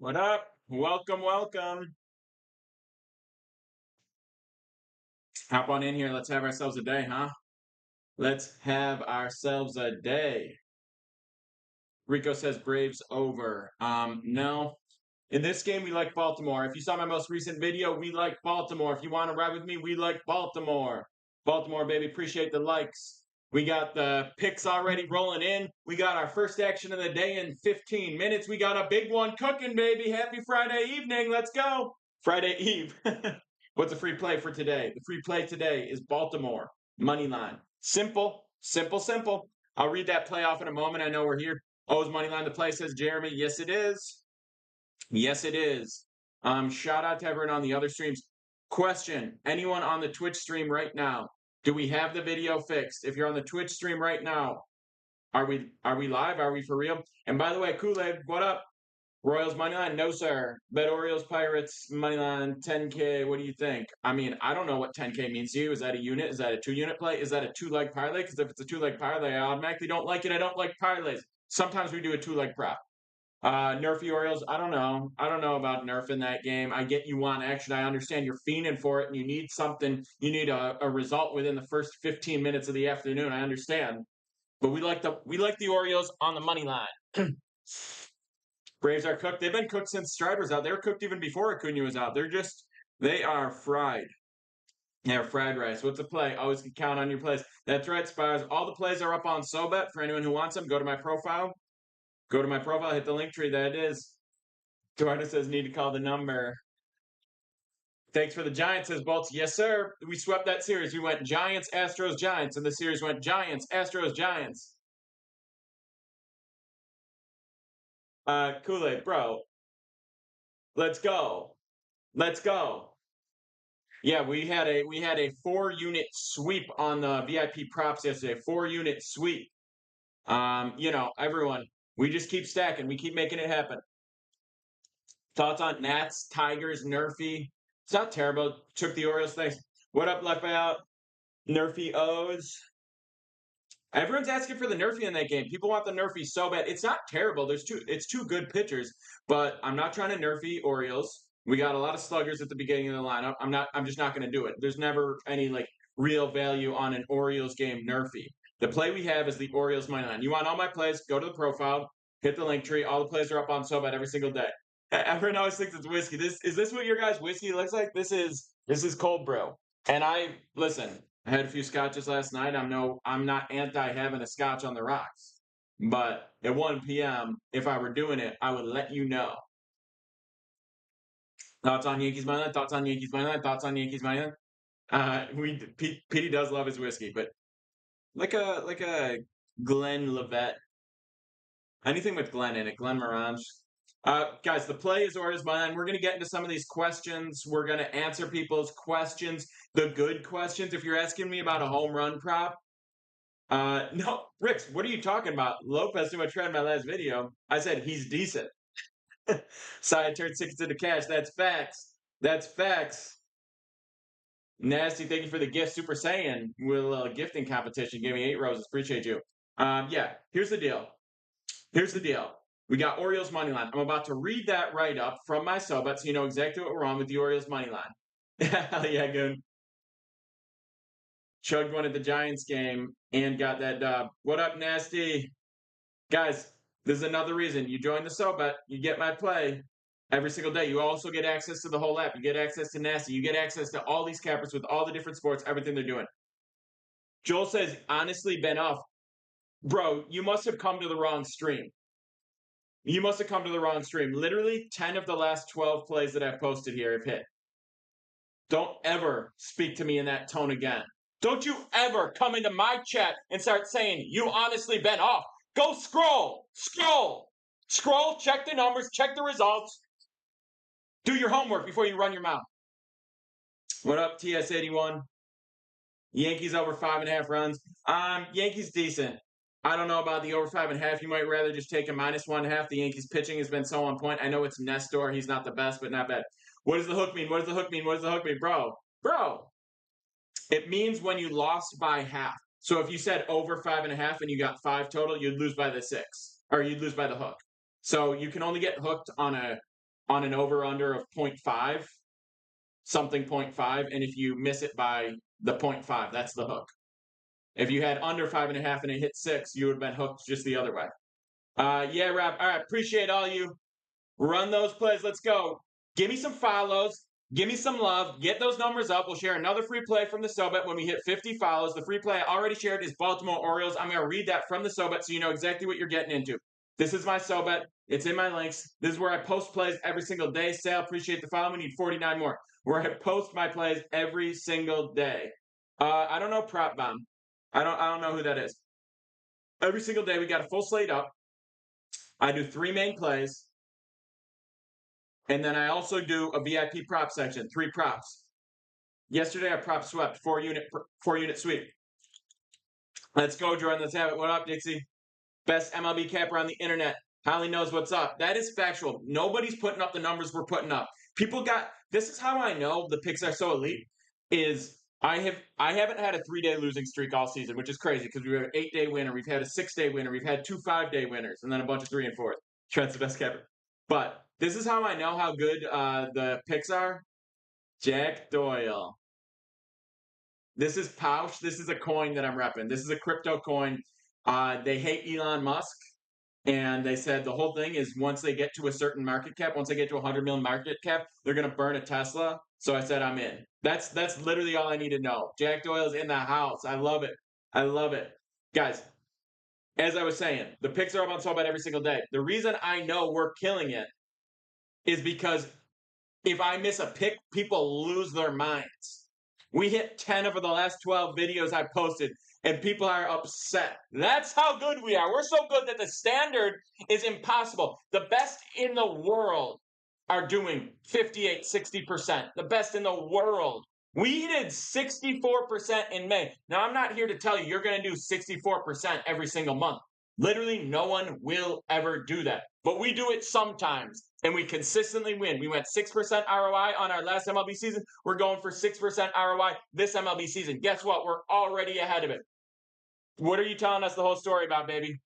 What up? Welcome, welcome. Hop on in here. Let's have ourselves a day, huh? Let's have ourselves a day. Rico says Braves over. No. In this game, we like Baltimore. If you saw my most recent video, we like Baltimore. If you want to ride with me, we like Baltimore. Baltimore, baby. Appreciate the likes. We got the picks already rolling in. We got our first action of the day in 15 minutes. We got a big one cooking, baby. Happy Friday evening. Let's go. Friday Eve. What's a free play for today? The free play today is Baltimore money line. Simple, simple, simple. I'll read that play off in a moment. I know we're here. O's money line to play, says Jeremy. Yes, it is. Yes, it is. Shout out to everyone on the other streams. Question: anyone on the Twitch stream right now? Do we have the video fixed? If you're on the Twitch stream right now, are we live? Are we for real? And by the way, Kool-Aid, what up? Royals money line? No, sir. Bet Orioles Pirates money line 10K. What do you think? I mean, I don't know what 10K means to you. Is that a unit? Is that a 2-unit play? Is that a 2-leg parlay? Because if it's a 2-leg parlay, I automatically don't like it. I don't like parlays. Sometimes we do a 2-leg prop. Nerfy Orioles, I don't know. I don't know about Nerf in that game. I get you want action. I understand you're fiending for it and you need something. You need a result within the first 15 minutes of the afternoon. I understand. But we like the Orioles on the money line. Braves are cooked. They've been cooked since Strider was out. They were cooked even before Acuna was out. They are fried. They're fried rice. What's a play? Always can count on your plays. That's right, Spires. All the plays are up on SoBet. For anyone who wants them, go to my profile. Go to my profile, hit the link tree. That it is. Duardo says, need to call the number. Thanks for the Giants, says Bolts. Yes, sir. We swept that series. We went Giants, Astros, Giants. And the series went Giants, Astros, Giants. Kool-Aid, bro. Let's go. Let's go. Yeah, we had a 4-unit sweep on the VIP props yesterday. 4-unit sweep. Everyone, we just keep stacking. We keep making it happen. Thoughts on Nats, Tigers, Nerfy? It's not terrible. Took the Orioles. Thanks. What up, left out? Nerfy O's. Everyone's asking for the Nerfy in that game. People want the Nerfy so bad. It's not terrible. It's two good pitchers, but I'm not trying to Nerfy Orioles. We got a lot of sluggers at the beginning of the lineup. I'm just not going to do it. There's never any real value on an Orioles game Nerfy. The play we have is the Orioles money line. You want all my plays? Go to the profile, hit the link tree. All the plays are up on SoBet every single day. Everyone always thinks it's whiskey. Is this what your guys' whiskey looks like? This is cold brew. And listen. I had a few scotches last night. I'm not anti having a scotch on the rocks, but at 1 p.m., if I were doing it, I would let you know. Thoughts on Yankees money line? Thoughts on Yankees money line? Thoughts on Yankees money line? Petey does love his whiskey, but like a Glenn Levet. Anything with Glenn in it, Glenn Morange. Guys, the play is Orioles money line. We're going to get into some of these questions. We're going to answer people's questions, the good questions. If you're asking me about a home run prop, no, Ricks, what are you talking about? Lopez, too much read my last video. I said he's decent. Side turned 6 into cash. That's facts. That's facts. Nasty, thank you for the gift. Super Saiyan will gifting competition. Gave me 8 roses. Appreciate you. Yeah, here's the deal. Here's the deal. We got Orioles money line. I'm about to read that right up from my SoBet so you know exactly what we're on with the Orioles money line. Hell yeah, good. Chugged one at the Giants game and got that dub. What up, Nasty? Guys, this is another reason you join the SoBet, you get my play every single day. You also get access to the whole app. You get access to Nasty. You get access to all these cappers with all the different sports, everything they're doing. Joel says, honestly, been off. Bro, you must have come to the wrong stream. You must have come to the wrong stream. Literally, 10 of the last 12 plays that I've posted here have hit. Don't ever speak to me in that tone again. Don't you ever come into my chat and start saying, you honestly been off. Go scroll, check the numbers, check the results. Do your homework before you run your mouth. What up, TS81? Yankees over 5.5 runs. Yankees decent. I don't know about the over 5.5. You might rather just take a -1.5. The Yankees pitching has been so on point. I know it's Nestor. He's not the best, but not bad. What does the hook mean? What does the hook mean? What does the hook mean? Bro. It means when you lost by half. So if you said over 5.5 and you got 5 total, you'd lose by the 6, or you'd lose by the hook. So you can only get hooked on a on an over-under of 0.5, something 0.5, and if you miss it by the 0.5, that's the hook. If you had under 5.5 and it hit 6, you would have been hooked just the other way. Yeah, Rob. All right, appreciate all you. Run those plays. Let's go. Give me some follows. Give me some love. Get those numbers up. We'll share another free play from the SoBet when we hit 50 follows. The free play I already shared is Baltimore Orioles. I'm going to read that from the SoBet so you know exactly what you're getting into. This is my SoBet. It's in my links. This is where I post plays every single day. Sal, appreciate the follow. We need 49 more. Where I post my plays every single day. I don't know Prop Bomb. I don't know who that is. Every single day we got a full slate up. I do 3 main plays. And then I also do a VIP prop section, 3 props. Yesterday I prop swept, 4-unit sweep. Let's go, Jordan. Let's have it. What up, Dixie? Best MLB capper on the internet. Holly knows what's up. That is factual. Nobody's putting up the numbers we're putting up. People got this is how I know the picks are so elite. Is I haven't had a 3-day losing streak all season, which is crazy because we have an 8-day winner, we've had a 6-day winner, we've had 2 5-day winners, and then a bunch of 3 and 4. Trent's the best capper. But this is how I know how good the picks are. Jack Doyle. This is Pouch. This is a coin that I'm repping. This is a crypto coin. They hate Elon Musk. And they said the whole thing is once they get to a certain market cap, once they get to 100 million market cap, they're going to burn a Tesla. So I said, I'm in. That's literally all I need to know. Jack Doyle's in the house. I love it. I love it. Guys, as I was saying, the picks are up on SoBet every single day. The reason I know we're killing it is because if I miss a pick, people lose their minds. We hit 10 over the last 12 videos I posted, and people are upset. That's how good we are. We're so good that the standard is impossible. The best in the world are doing 58, 60%. The best in the world. We did 64% in May. Now, I'm not here to tell you you're going to do 64% every single month. Literally, no one will ever do that. But we do it sometimes, and we consistently win. We went 6% ROI on our last MLB season. We're going for 6% ROI this MLB season. Guess what? We're already ahead of it. What are you telling us the whole story about, baby?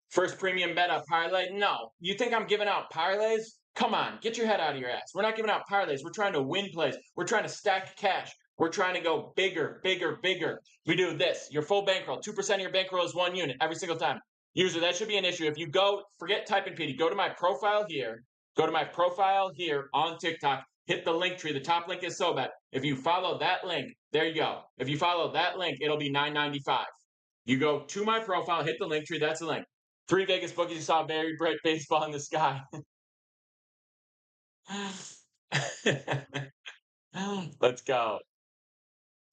First premium bet a parlay? No. You think I'm giving out parlays? Come on, get your head out of your ass. We're not giving out parlays. We're trying to win plays. We're trying to stack cash. We're trying to go bigger, bigger, bigger. We do this. Your full bankroll. 2% of your bankroll is 1 unit every single time. User, that should be an issue. If you go, forget typing PD. Go to my profile here. Go to my profile here on TikTok. Hit the link tree. The top link is SoBet. If you follow that link, there you go. If you follow that link, it'll be $9.95. You go to my profile, hit the link tree. That's the link. 3 Vegas bookies, you saw very bright baseball in the sky. Let's go.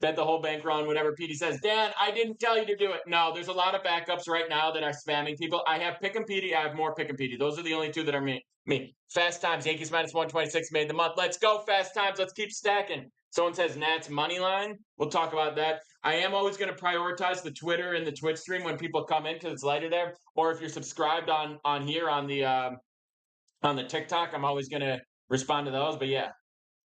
Bet the whole bankroll on whatever Petey says. Dan, I didn't tell you to do it. No, there's a lot of backups right now that are spamming people. I have Pick and Petey. I have more Pick and Petey. Those are the only 2 that are me. Fast Times, Yankees minus 126 made the month. Let's go, Fast Times. Let's keep stacking. Someone says Nats money line. We'll talk about that. I am always going to prioritize the Twitter and the Twitch stream when people come in because it's lighter there. Or if you're subscribed on here on the TikTok, I'm always going to respond to those. But yeah,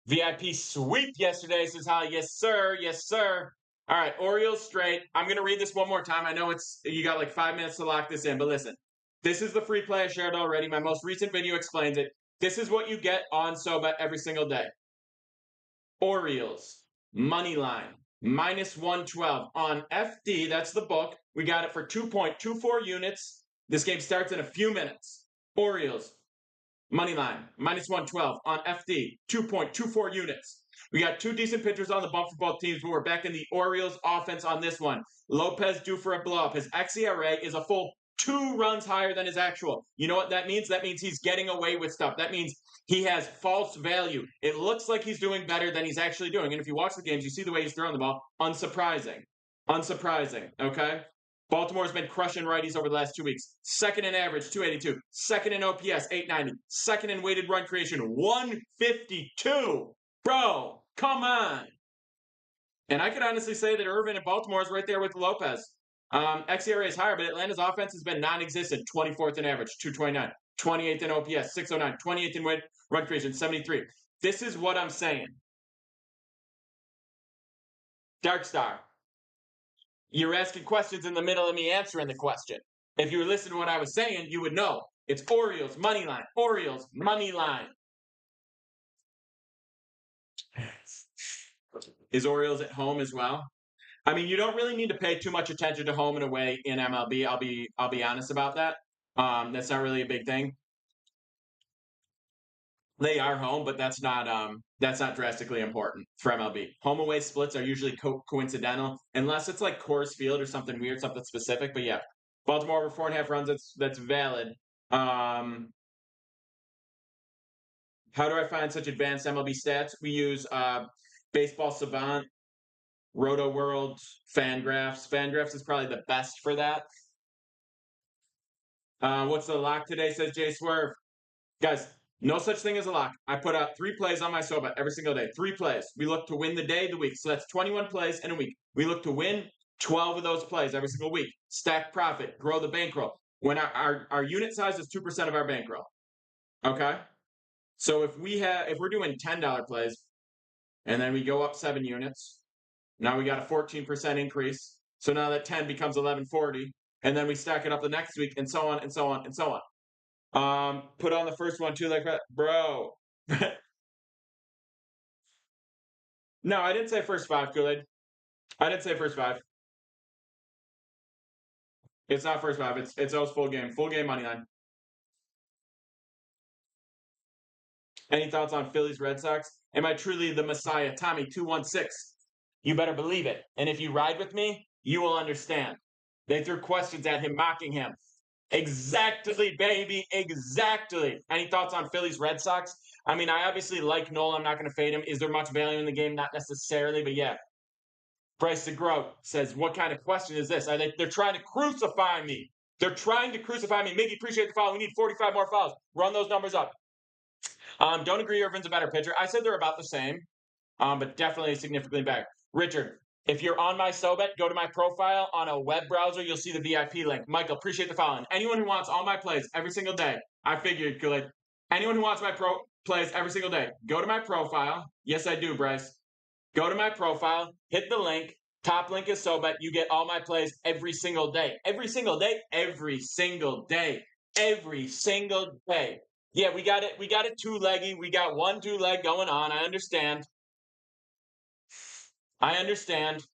VIP sweep yesterday, says Holly. Yes, sir. Yes, sir. All right, Orioles straight. I'm going to read this one more time. I know you got like 5 minutes to lock this in, but listen. This is the free play I shared already. My most recent video explains it. This is what you get on SoBet every single day. Orioles, money line, minus 112 on FD. That's the book. We got it for 2.24 units. This game starts in a few minutes. Orioles, money line, minus 112 on FD, 2.24 units. We got 2 decent pitchers on the bump for both teams, but we're back in the Orioles offense on this one. Lopez due for a blow-up. His xERA is a full 2 runs higher than his actual. You know what that means? That means he's getting away with stuff. That means he has false value. It looks like he's doing better than he's actually doing. And if you watch the games, you see the way he's throwing the ball. Unsurprising. Unsurprising, okay? Baltimore's been crushing righties over the last 2 weeks. Second in average, 282. Second in OPS, 890. Second in weighted run creation, 152. Bro, come on. And I could honestly say that Irvin and Baltimore is right there with Lopez. xERA is higher, but Atlanta's offense has been non-existent. 24th in average, 229. 28th in OPS, 609. 28th in weighted run creation, 73. This is what I'm saying. Dark Star. You're asking questions in the middle of me answering the question. If you were listening to what I was saying, you would know. It's Orioles money line. Orioles money line. Is Orioles at home as well? I mean, you don't really need to pay too much attention to home and away in MLB. I'll be honest about that. That's not really a big thing. They are home, but that's not drastically important for MLB. Home away splits are usually coincidental, unless it's like Coors Field or something weird, something specific. But yeah, Baltimore over 4.5 runs. That's valid. Um, how do I find such advanced MLB stats? We use Baseball Savant, Roto World, Fangraphs. Fangraphs is probably the best for that. What's the lock today? Says Jay Swerve. Guys, no such thing as a lock. I put out 3 plays on my SoBet every single day. 3 plays. We look to win the day, the week. So that's 21 plays in a week. We look to win 12 of those plays every single week. Stack profit, grow the bankroll. When our unit size is 2% of our bankroll. Okay? So if we're doing $10 plays and then we go up 7 units, now we got a 14% increase. So now that 10 becomes 1140, and then we stack it up the next week, and so on and so on and so on. Put on the first one too, like that, bro. No, I didn't say first 5, Kool-Aid. I didn't say first 5. It's not first 5. It's O's full game money line. Any thoughts on Phillies Red Sox? Am I truly the Messiah? Tommy 216. You better believe it. And if you ride with me, you will understand. They threw questions at him, mocking him. Exactly, baby. Exactly. Any thoughts on Phillies Red Sox? I mean, I obviously like Noel. I'm not going to fade him. Is there much value in the game? Not necessarily, but yeah. Bryce DeGroat says, what kind of question is this? They're trying to crucify me. They're trying to crucify me. Miggy, appreciate the follow. We need 45 more follows. Run those numbers up. Don't agree Irvin's a better pitcher. I said they're about the same, but definitely significantly better. Richard, if you're on my SoBet, go to my profile on a web browser. You'll see the VIP link. Michael, appreciate the following. Anyone who wants all my plays every single day, I figured, good. Anyone who wants my plays every single day, go to my profile. Yes, I do, Bryce. Go to my profile, hit the link. Top link is SoBet. You get all my plays every single day. Every single day. Every single day. Every single day. Yeah, we got it. We got it 2-leggy. We got 1 2-leg going on. I understand. I understand.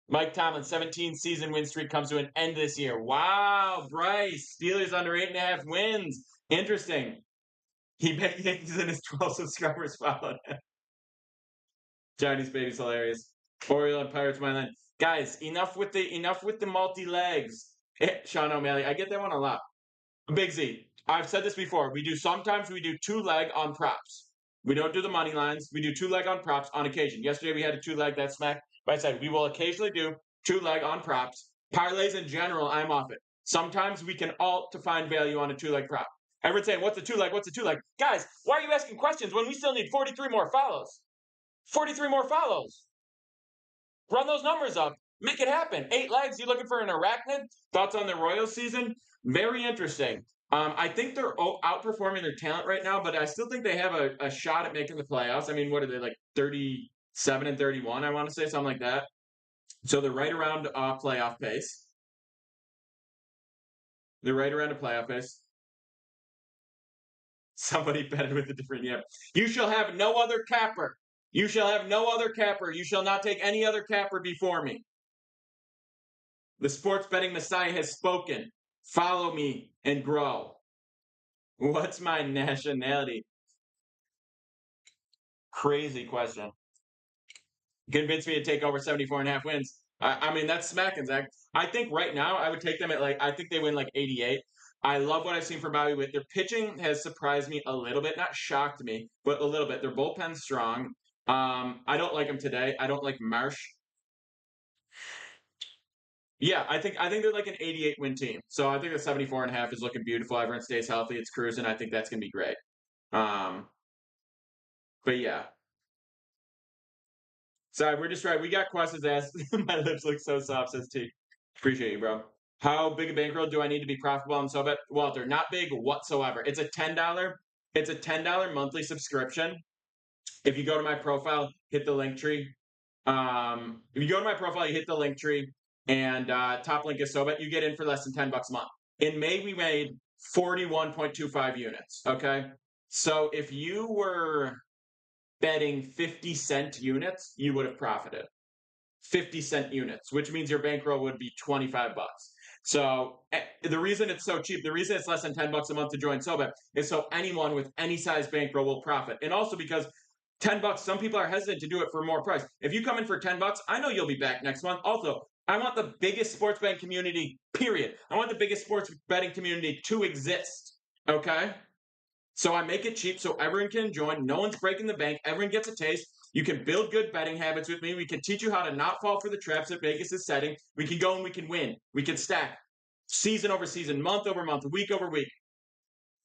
Mike Tomlin, 17 season win streak comes to an end this year. Wow, Bryce. Steelers under 8.5 wins. Interesting. He bet Yankees and his 12 subscribers followed him. Chinese baby's hilarious. Oriole and Pirates my line. Guys, enough with the multi legs. Sean O'Malley, I get that one a lot. Big Z. I've said this before. Sometimes we do 2-leg on props. We don't do the money lines. We do 2-leg on props on occasion. Yesterday we had a 2-leg that smacked. But I said we will occasionally do 2-leg on props. Parlays in general, I'm off it. Sometimes we can alt to find value on a 2-leg prop. Everyone's saying, what's a 2-leg? What's a 2-leg? Guys, why are you asking questions when we still need 43 more follows? 43 more follows. Run those numbers up. Make it happen. 8 legs. You looking for an arachnid? Thoughts on the Royals season? Very interesting. I think they're outperforming their talent right now, but I still think they have a shot at making the playoffs. I mean, what are they, like 37 and 31, I want to say, something like that. So they're right around playoff pace. They're right around a playoff pace. Somebody betted with a different yep. You shall have no other capper. You shall have no other capper. You shall not take any other capper before me. The sports betting messiah has spoken. Follow me and grow. What's my nationality? Crazy question. Convince me to take over 74.5 wins. I mean, that's smacking, Zach. I think right now I would take them at I think they win like 88. I love what I've seen from Bobby Witt. Their pitching has surprised me a little bit, not shocked me, but a little bit. Their bullpen's strong. I don't like them today. I don't like Marsh. Yeah, I think they're like an 88 win team. So I think the 74.5 is looking beautiful. Everyone stays healthy. It's cruising. I think that's gonna be great. But yeah. Sorry, we're just right. We got questions asked. My lips look so soft, says T. Appreciate you, bro. How big a bankroll do I need to be profitable on SoBet? Walter, not big whatsoever. It's a $10 monthly subscription. If you go to my profile, hit the link tree. If you go to my profile, you hit the link tree, and top link is SoBet. You get in for less than $10 a month. In May, we made 41.25 units. Okay. So if you were betting 50-cent units, you would have profited 50-cent units, which means your bankroll would be 25 bucks. So the reason it's so cheap, the reason it's less than 10 bucks a month to join SoBet is so anyone with any size bankroll will profit. And also because 10 bucks, some people are hesitant to do it for more price. If you come in for 10 bucks, I know you'll be back next month. Also, I want the biggest sports betting community, period. I want the biggest sports betting community to exist. Okay? So I make it cheap so everyone can join. No one's breaking the bank. Everyone gets a taste. You can build good betting habits with me. We can teach you how to not fall for the traps that Vegas is setting. We can go and we can win. We can stack season over season, month over month, week over week.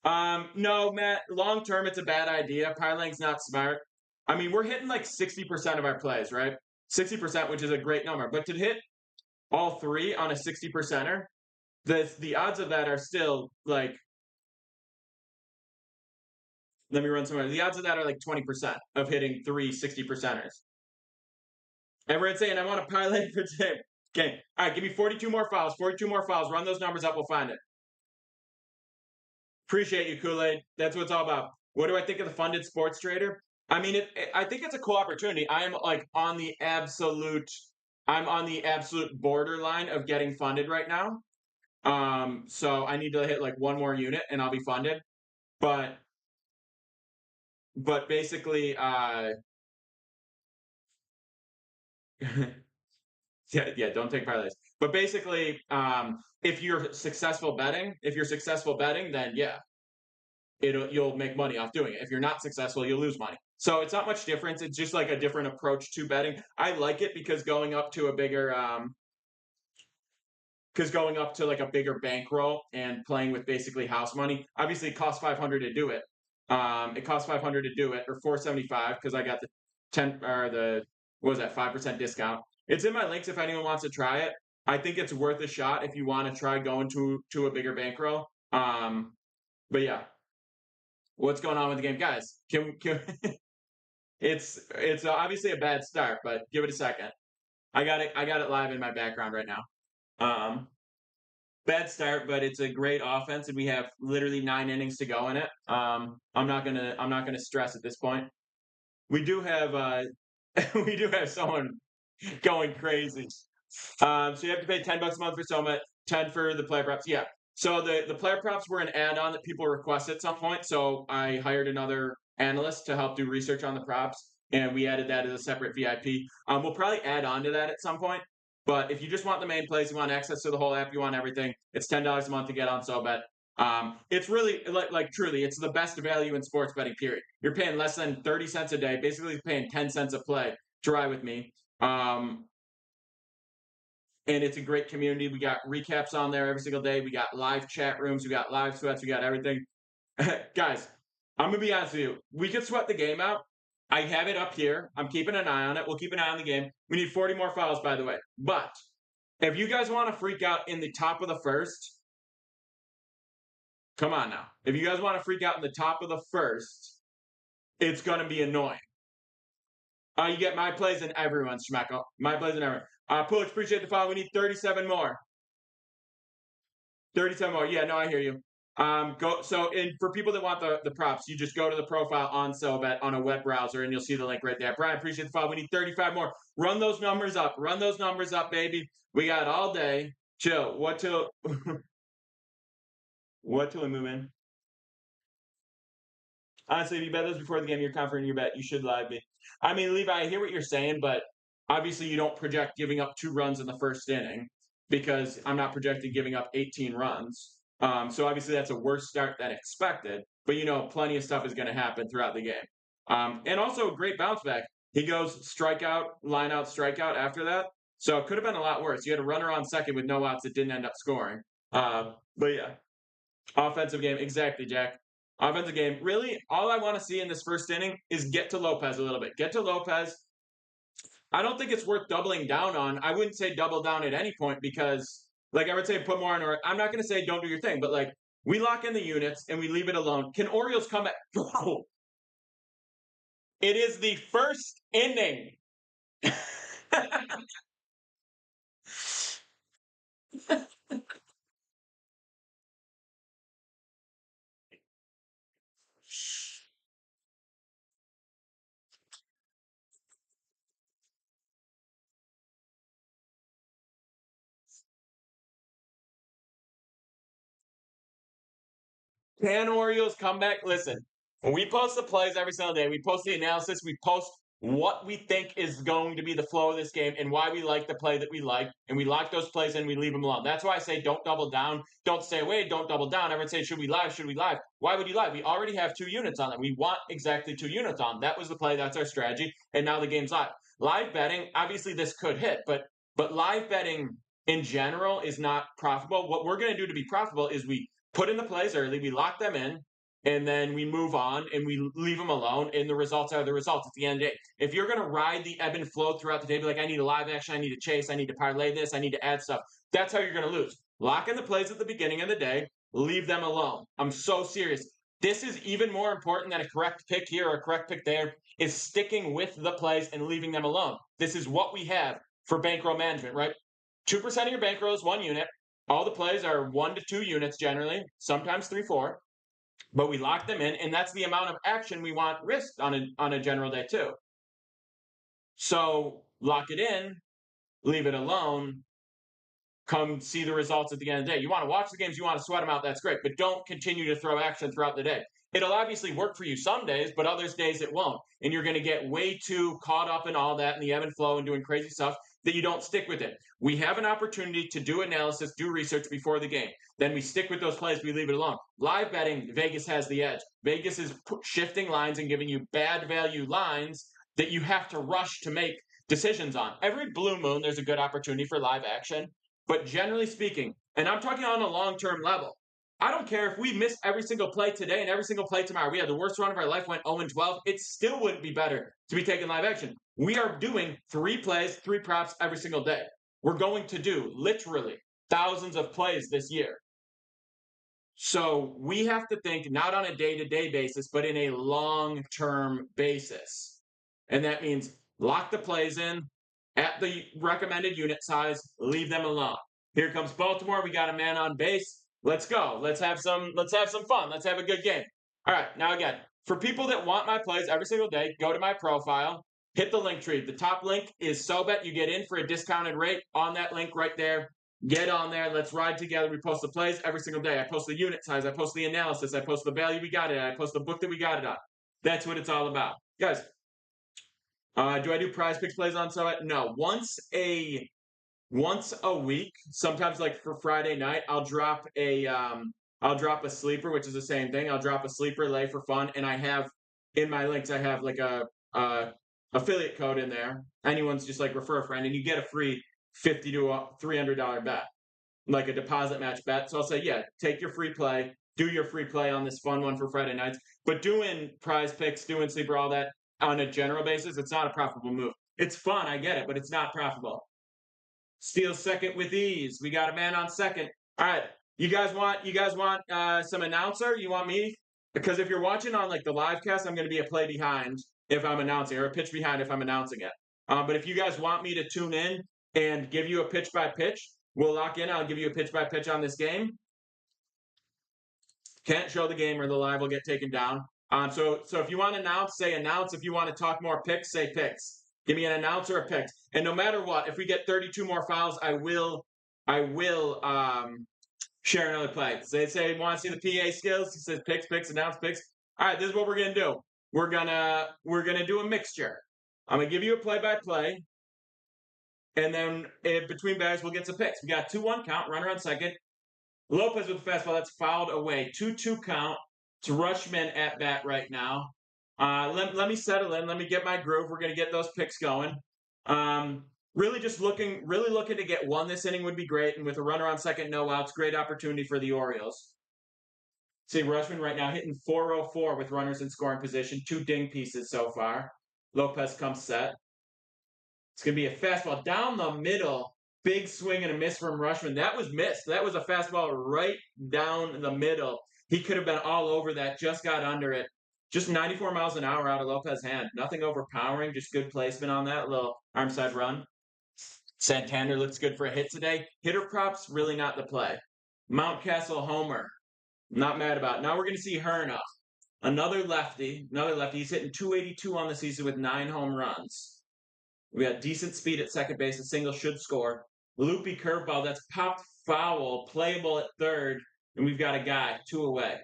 No, Matt, long term, it's a bad idea. Parlang's not smart. I mean, we're hitting like 60% of our plays, right? 60%, which is a great number. But to hit all three on a 60%er, the odds of that are still like, let me run somewhere. The odds of that are like 20% of hitting three 60%ers. Everyone's saying, I want a parlay for today. Okay. All right. Give me 42 more files. 42 more files. Run those numbers up. We'll find it. Appreciate you, Kool-Aid. That's what it's all about. What do I think of the funded sports trader? I mean, I think it's a cool opportunity. I am like I'm on the absolute borderline of getting funded right now. So I need to hit like one more unit and I'll be funded. But basically, yeah, don't take parlays. But basically, if you're successful betting, then yeah, you'll make money off doing it. If you're not successful, you'll lose money. So it's not much difference. It's just like a different approach to betting. I like it because going up to like a bigger bankroll and playing with basically house money. Obviously, it costs 500 to do it. It costs 500 to do it, or 475 because I got the 10 or the what was that 5% discount. It's in my links if anyone wants to try it. I think it's worth a shot if you want to try going to a bigger bankroll. But yeah, what's going on with the game, guys? Can it's obviously a bad start, but give it a second. I got it live in my background right now. Um, Bad start, but it's a great offense, and we have literally 9 innings to go in it. I'm not gonna stress at this point. We do have we do have someone going crazy. So you have to pay 10 bucks a month for Soma, 10 for the player props. Yeah. So the player props were an add-on that people requested at some point. So I hired another analyst to help do research on the props, and we added that as a separate VIP. We'll probably add on to that at some point. But if you just want the main plays, you want access to the whole app, you want everything, it's $10 a month to get on SoBet. It's really like truly, it's the best value in sports betting. Period. You're paying less than 30 cents a day, basically paying 10 cents a play to ride with me. And it's a great community. We got recaps on there every single day. We got live chat rooms. We got live sweats. We got everything. Guys, I'm going to be honest with you. We could sweat the game out. I have it up here. I'm keeping an eye on it. We'll keep an eye on the game. We need 40 more files, by the way. But if you guys want to freak out in the top of the first, come on now. If you guys want to freak out in the top of the first, it's going to be annoying. You get my plays and everyone's Schmecko. My plays and everyone. Pooch, appreciate the follow. We need 37 more. 37 more. Yeah, no, I hear you. Go so and for people that want the props, you just go to the profile on SoBet on a web browser and you'll see the link right there. Brian, appreciate the follow. We need 35 more. Run those numbers up. Run those numbers up, baby. We got all day. Chill. What till what till we move in? Honestly, if you bet those before the game, you're confident in your bet. You should live me. I mean, Levi, I hear what you're saying, but obviously you don't project giving up 2 runs in the first inning because I'm not projecting giving up 18 runs. So obviously that's a worse start than expected, but plenty of stuff is going to happen throughout the game. And also a great bounce back. He goes strikeout, line out, strikeout after that. So it could have been a lot worse. You had a runner on second with no outs that didn't end up scoring. But yeah, offensive game. Exactly, Jack. Offensive game. Really, all I want to see in this first inning is get to Lopez a little bit. Get to Lopez. I don't think it's worth doubling down on. I wouldn't say double down at any point because, like, I would say put more on. Or I'm not going to say don't do your thing, but like we lock in the units and we leave it alone. Can Orioles come back? Bro, it is the first inning. Can Orioles come back? Listen, when we post the plays every single day, we post the analysis, we post what we think is going to be the flow of this game and why we like the play that we like, and we lock those plays and we leave them alone. That's why I say don't double down, don't stay away, don't double down. Everyone say, should we live? Should we live? Why would you live? We already have 2 units on it. We want exactly 2 units on. That was the play, that's our strategy, and now the game's live. Live betting, obviously this could hit, but live betting in general is not profitable. What we're going to do to be profitable is we put in the plays early, we lock them in, and then we move on and we leave them alone, and the results are the results at the end of the day. If you're going to ride the ebb and flow throughout the day, be like, I need a live action, I need to chase, I need to parlay this, I need to add stuff, that's how you're going to lose. Lock in the plays at the beginning of the day, leave them alone. I'm so serious. This is even more important than a correct pick here or a correct pick there, is sticking with the plays and leaving them alone. This is what we have for bankroll management, right? 2% of your bankroll is 1 unit. All the plays are 1 to 2 units generally, sometimes 3, 4, but we lock them in, and that's the amount of action we want risked on a general day too. So lock it in, leave it alone, come see the results at the end of the day. You want to watch the games, you want to sweat them out, that's great, but don't continue to throw action throughout the day. It'll obviously work for you some days, but others days it won't. And you're going to get way too caught up in all that and the ebb and flow and doing crazy stuff that you don't stick with it. We have an opportunity to do analysis, do research before the game. Then we stick with those plays, we leave it alone. Live betting, Vegas has the edge. Vegas is shifting lines and giving you bad value lines that you have to rush to make decisions on. Every blue moon, there's a good opportunity for live action. But generally speaking, and I'm talking on a long-term level, I don't care if we miss every single play today and every single play tomorrow. We had the worst run of our life, went 0-12. It still wouldn't be better to be taking live action. We are doing 3 plays, 3 props every single day. We're going to do literally thousands of plays this year. So we have to think not on a day-to-day basis, but in a long-term basis. And that means lock the plays in at the recommended unit size, leave them alone. Here comes Baltimore. We got a man on base. Let's go. Let's have some fun. Let's have a good game. All right. Now again, for people that want my plays every single day, go to my profile, hit the link tree. The top link is SoBet. You get in for a discounted rate on that link right there. Get on there. Let's ride together. We post the plays every single day. I post the unit size. I post the analysis. I post the value we got it at. I post the book that we got it on. That's what it's all about. Guys, do I do prize picks plays on SoBet? No. Once a week, sometimes like for Friday night, I'll drop a sleeper, which is the same thing. I'll drop a sleeper lay for fun, and I have in my links, I have like a affiliate code in there. Anyone's just like refer a friend, and you get a free $50 to $300 bet, like a deposit match bet. So I'll say, yeah, take your free play, do your free play on this fun one for Friday nights. But doing prize picks, doing sleeper, all that on a general basis, it's not a profitable move. It's fun, I get it, but it's not profitable. Steals second with ease. We got a man on second. All right. You guys want some announcer? You want me? Because if you're watching on like the live cast, I'm going to be a play behind if I'm announcing, or a pitch behind if I'm announcing it. But if you guys want me to tune in and give you a pitch by pitch, we'll lock in. I'll give you a pitch by pitch on this game. Can't show the game or the live will get taken down. So if you want to announce, say announce. If you want to talk more picks, say picks. Give me an announce or a pick. And no matter what, if we get 32 more fouls, I will share another play. They say want to see the PA skills. He says picks, announce picks. All right, this is what we're gonna do. We're gonna do a mixture. I'm gonna give you a play-by-play, and then between bags we'll get some picks. We got 2-1 count, runner on second. Lopez with the fastball, that's fouled away. 2-2 count. It's Rutschman at bat right now. Let me settle in. Let me get my groove. We're going to get those picks going. Really looking to get 1 this inning would be great. And with a runner on second, no outs, great opportunity for the Orioles. See, Rutschman right now hitting .404 with runners in scoring position. 2 ding pieces so far. Lopez comes set. It's going to be a fastball down the middle. Big swing and a miss from Rutschman. That was missed. That was a fastball right down the middle. He could have been all over that, just got under it. Just 94 miles an hour out of Lopez's hand. Nothing overpowering, just good placement on that little arm side run. Santander looks good for a hit today. Hitter props, really not the play. Mountcastle homer. Not mad about it. Now we're going to see Herna. Another lefty. Another lefty. He's hitting 282 on the season with 9 home runs. We got decent speed at second base. A single should score. Loopy curveball that's popped foul, playable at third, and we've got a guy 2 away.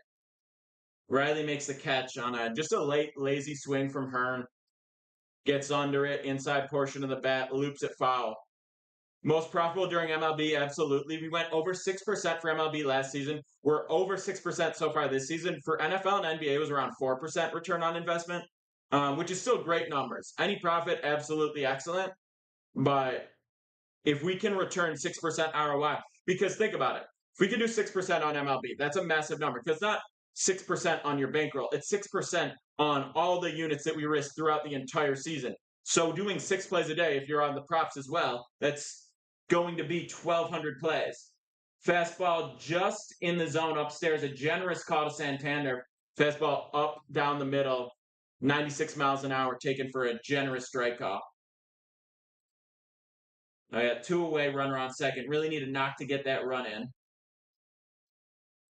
Riley makes the catch on just a late lazy swing from Hearn. Gets under it, inside portion of the bat, loops it foul. Most profitable during MLB, absolutely. We went over 6% for MLB last season. We're over 6% so far this season. For NFL and NBA, it was around 4% return on investment, which is still great numbers. Any profit, absolutely excellent. But if we can return 6% ROI, because think about it. If we can do 6% on MLB, that's a massive number because it's not 6% on your bankroll. It's 6% on all the units that we risk throughout the entire season. So doing 6 plays a day, if you're on the props as well, that's going to be 1,200 plays. Fastball just in the zone upstairs, a generous call to Santander. Fastball up down the middle, 96 miles an hour, taken for a generous strike call. I got 2 away, runner on second. Really need a knock to get that run in.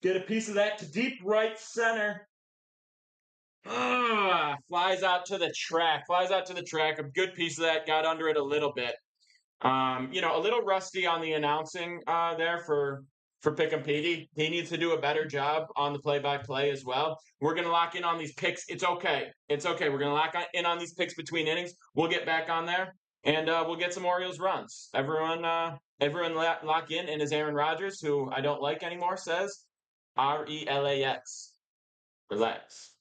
Get a piece of that to deep right center. Flies out to the track. Flies out to the track. A good piece of that. Got under it a little bit. A little rusty on the announcing there for Pick and Petey. He needs to do a better job on the play-by-play as well. We're gonna lock in on these picks. It's okay. It's okay. We're gonna lock in on these picks between innings. We'll get back on there and we'll get some Orioles runs. Everyone lock in. And as Aaron Rodgers, who I don't like anymore, says, RELAX. Relax.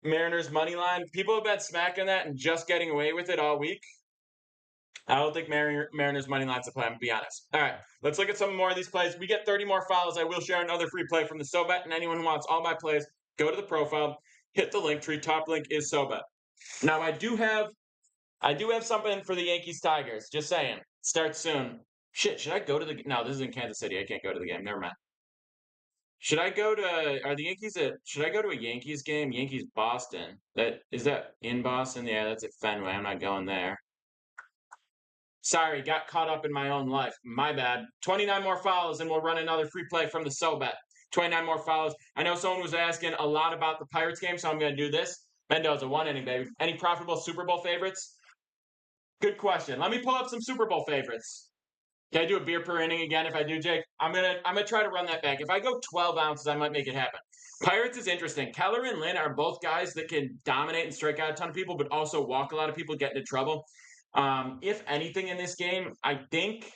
Mariners money line. People have been smacking that and just getting away with it all week. I don't think Mariners money line's a play. I'm going to be honest. All right, let's look at some more of these plays. We get 30 more follows. I will share another free play from the SoBet, and anyone who wants all my plays, go to the profile, hit the link tree. Top link is SoBet. Now I do have something for the Yankees Tigers. Just saying. Starts soon. Shit, should I go to the? No, this is in Kansas City. I can't go to the game. Never mind. Should I go to? Are the Yankees at? Should I go to a Yankees game? Yankees Boston. That in Boston? Yeah, that's at Fenway. I'm not going there. Sorry, got caught up in my own life. My bad. 29 more follows, and we'll run another free play from the SoBet. 29 more follows. I know someone was asking a lot about the Pirates game, so I'm going to do this. Mendoza, 1 inning, baby. Any profitable Super Bowl favorites? Good question. Let me pull up some Super Bowl favorites. Can I do a beer per inning again? If I do, Jake, I'm gonna try to run that back. If I go 12 ounces, I might make it happen. Pirates is interesting. Keller and Lynn are both guys that can dominate and strike out a ton of people, but also walk a lot of people, get into trouble. If anything in this game, I think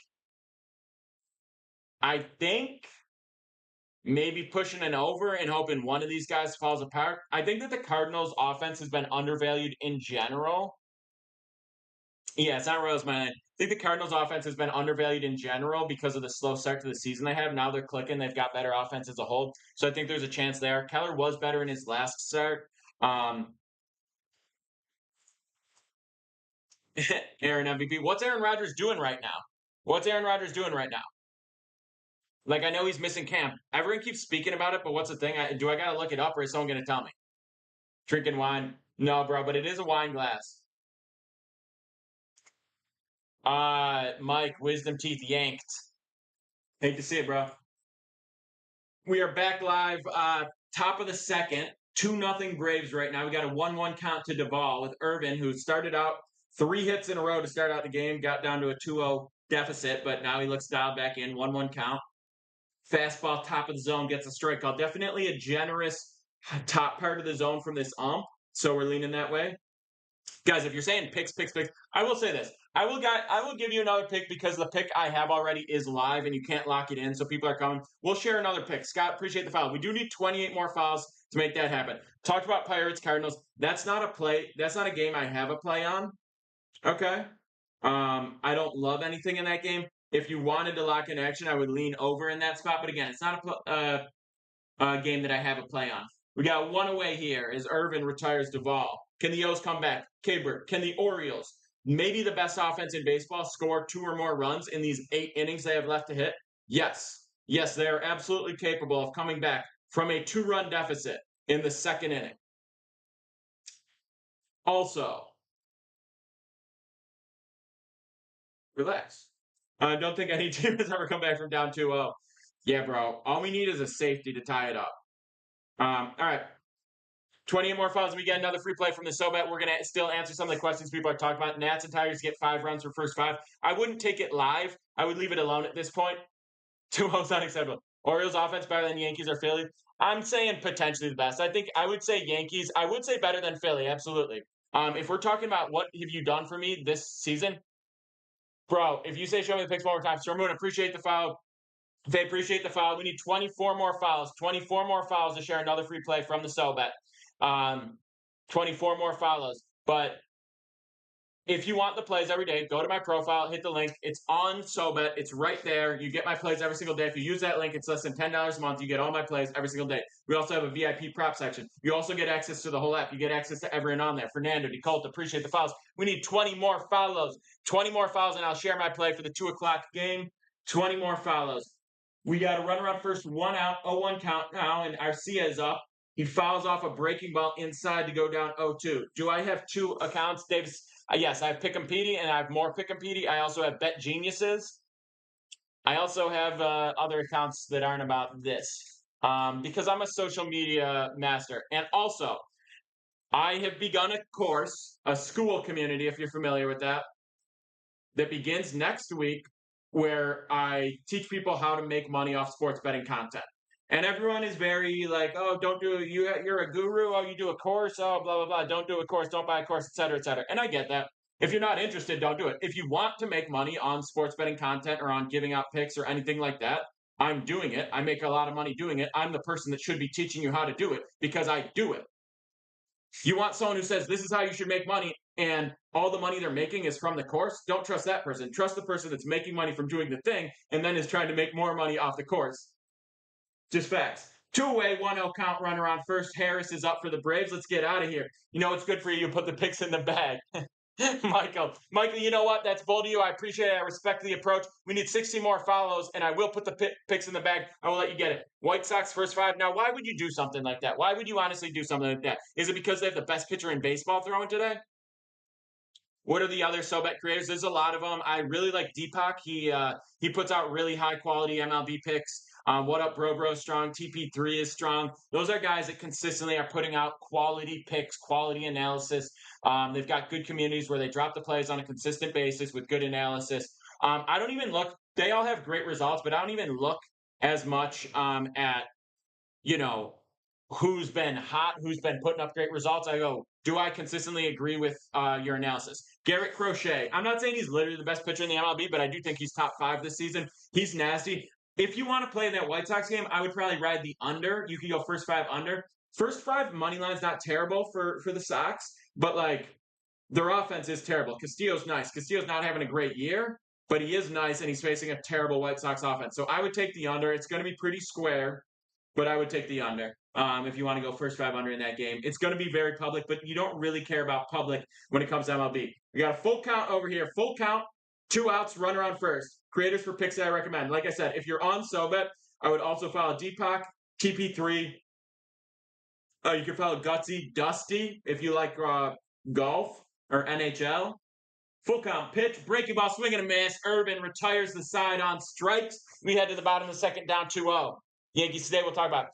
maybe pushing an over and hoping one of these guys falls apart. I think that the Cardinals' offense has been undervalued in general. Yeah, it's not Royals money line. I think the Cardinals' offense has been undervalued in general because of the slow start to the season they have. Now they're clicking. They've got better offense as a whole. So I think there's a chance there. Keller was better in his last start. Aaron MVP. What's Aaron Rodgers doing right now? What's Aaron Rodgers doing right now? Like, I know he's missing camp. Everyone keeps speaking about it, but what's the thing? Do I got to look it up or is someone going to tell me? Drinking wine? No, bro, but it is a wine glass. Mike, wisdom teeth yanked. Hate to see it, bro. We are back live. Top of the second. 2-0 Braves right now. We got a 1-1 count to Duvall with Irvin, who started out 3 hits in a row to start out the game, got down to a 2-0 deficit, but now he looks dialed back in. 1-1 count. Fastball, top of the zone, gets a strike call. Definitely a generous top part of the zone from this ump, so we're leaning that way. Guys, if you're saying picks, I will say this. I will give you another pick because the pick I have already is live and you can't lock it in, so people are coming. We'll share another pick. Scott, appreciate the follow. We do need 28 more fouls to make that happen. Talked about Pirates, Cardinals. That's not a play. That's not a game I have a play on. Okay. I don't love anything in that game. If you wanted to lock in action, I would lean over in that spot. But again, it's not a game that I have a play on. We got 1 away here as Irvin retires Duvall. Can the O's come back? Caber, can the Orioles, maybe the best offense in baseball, score 2 or more runs in these 8 innings they have left to hit? Yes. Yes, they are absolutely capable of coming back from a 2-run deficit in the 2nd inning. Also, relax. I don't think any team has ever come back from down 2-0. Yeah, bro. All we need is a safety to tie it up. All right. 20 more fouls. We get another free play from the SoBet. We're going to still answer some of the questions people are talking about. Nats and Tigers get 5 runs for first 5. I wouldn't take it live. I would leave it alone at this point. 2-0 is unacceptable. Orioles offense better than Yankees or Philly? I'm saying potentially the best. I think I would say Yankees. I would say better than Philly, absolutely. If we're talking about what have you done for me this season, bro, if you say show me the picks one more time, Storm Moon, appreciate the foul. They appreciate the foul. We need 24 more fouls. 24 more fouls to share another free play from the SoBet. 24 more fouls. But if you want the plays every day, go to my profile, hit the link. It's on SoBet. It's right there. You get my plays every single day. If you use that link, it's less than $10 a month. You get all my plays every single day. We also have a VIP prop section. You also get access to the whole app. You get access to everyone on there. Fernando, DeColt, appreciate the fouls. We need 20 more follows. 20 more fouls, and I'll share my play for the 2 o'clock game. 20 more follows. We got a runner up first, 1 out, 0-1 count now, and Arcia is up. He fouls off a breaking ball inside to go down 0-2. Do I have 2 accounts, Davis? Yes, I have Pick'em and I have more Pick'em I also have Bet Geniuses. I also have other accounts that aren't about this because I'm a social media master. And also, I have begun a course, a school community, if you're familiar with that begins next week where I teach people how to make money off sports betting content. And everyone is very like, oh, don't do it. You're a guru. Oh, you do a course. Oh, blah, blah, blah. Don't do a course. Don't buy a course, et cetera, et cetera. And I get that. If you're not interested, don't do it. If you want to make money on sports betting content or on giving out picks or anything like that, I'm doing it. I make a lot of money doing it. I'm the person that should be teaching you how to do it because I do it. You want someone who says this is how you should make money and all the money they're making is from the course? Don't trust that person. Trust the person that's making money from doing the thing and then is trying to make more money off the course. Just facts. 2 away, 1-0 count, runner on first. Harris is up for the Braves. Let's get out of here. You know it's good for you. You put the picks in the bag. Michael, you know what? That's bold of you. I appreciate it. I respect the approach. We need 60 more follows, and I will put the picks in the bag. I will let you get it. White Sox first 5. Now, why would you do something like that? Why would you honestly do something like that? Is it because they have the best pitcher in baseball throwing today? What are the other SoBet creators? There's a lot of them. I really like Deepak. He puts out really high quality MLB picks. What up, Bro strong. TP3 is strong. Those are guys that consistently are putting out quality picks, quality analysis. They've got good communities where they drop the plays on a consistent basis with good analysis. I don't even look. They all have great results, but I don't even look as much at you know who's been hot, who's been putting up great results. I go, do I consistently agree with your analysis? Garrett Crochet. I'm not saying he's literally the best pitcher in the MLB, but I do think he's top 5 this season. He's nasty. If you want to play that White Sox game, I would probably ride the under. You could go first 5 under. First 5 money line's not terrible for the Sox, but like their offense is terrible. Castillo's nice. Castillo's not having a great year, but he is nice, and he's facing a terrible White Sox offense. So I would take the under. It's going to be pretty square, but I would take the under if you want to go first 5 under in that game. It's going to be very public, but you don't really care about public when it comes to MLB. We got a full count over here. Full count, 2 outs, runner on first. Creators for picks that I recommend. Like I said, if you're on SoBet, I would also follow Deepak, TP3. You can follow Gutsy, Dusty if you like golf or NHL. Full count pitch, breaking ball, swing and a miss. Urban retires the side on strikes. We head to the bottom of the second, down 2-0. Yankees today, we'll talk about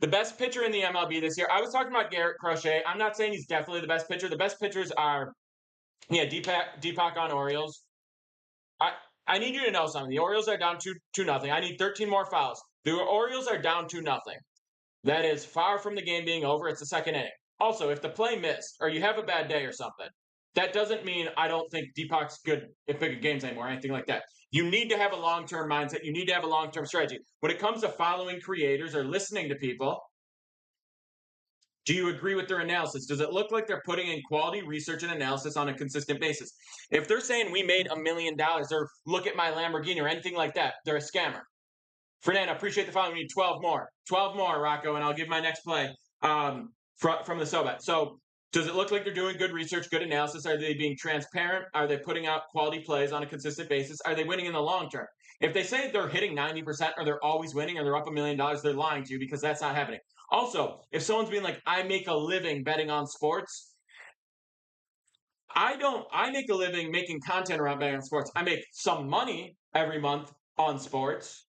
the best pitcher in the MLB this year. I was talking about Garrett Crochet. I'm not saying he's definitely the best pitcher. The best pitchers are, Deepak on Orioles. I need you to know something. The Orioles are down 2-0. I need 13 more fouls. The Orioles are down 2-0. That is far from the game being over. It's the second inning. Also, if the play missed or you have a bad day or something, that doesn't mean I don't think Deepak's good at big games anymore or anything like that. You need to have a long-term mindset. You need to have a long-term strategy. When it comes to following creators or listening to people, do you agree with their analysis? Does it look like they're putting in quality research and analysis on a consistent basis? If they're saying we made $1 million or look at my Lamborghini or anything like that, they're a scammer. Fernando, appreciate the follow. We need 12 more. 12 more, Rocco, and I'll give my next play from the SoBet. So does it look like they're doing good research, good analysis? Are they being transparent? Are they putting out quality plays on a consistent basis? Are they winning in the long term? If they say they're hitting 90% or they're always winning or they're up $1 million, they're lying to you because that's not happening. Also, if someone's being like, I make a living betting on sports, I make a living making content around betting on sports. I make some money every month on sports,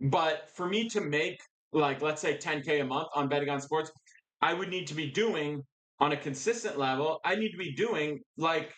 but for me to make like let's say 10K a month on betting on sports, I would need to be doing on a consistent level, I need to be doing like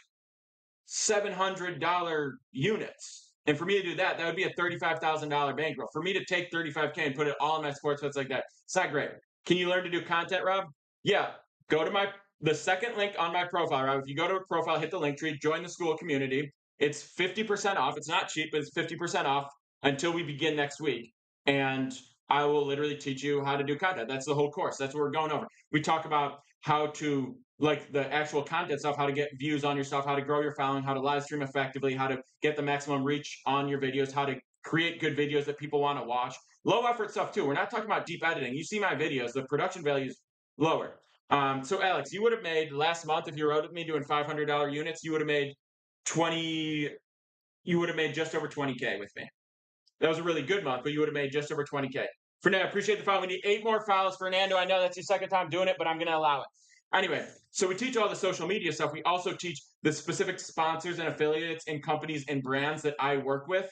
$700 units. And for me to do that, that would be a $35,000 bankroll. For me to take 35K and put it all in my sports bets like that, it's not great. Can you learn to do content, Rob? Yeah. Go to the second link on my profile, Rob. If you go to a profile, hit the link tree, join the school community. It's 50% off. It's not cheap, but it's 50% off until we begin next week. And I will literally teach you how to do content. That's the whole course. That's what we're going over. We talk about how to, like, the actual content stuff, how to get views on your stuff, how to grow your following, how to live stream effectively, how to get the maximum reach on your videos, how to create good videos that people want to watch. Low effort stuff too. We're not talking about deep editing. You see my videos, the production value is lower. So Alex, you would have made last month, if you rode with me doing $500 units, you would have made 20, you would have made just over 20K with me. That was a really good month, but you would have made just over 20K. Fernando, appreciate the follow. We need 8 more follows. Fernando, I know that's your second time doing it, but I'm going to allow it. Anyway, so we teach all the social media stuff. We also teach the specific sponsors and affiliates and companies and brands that I work with,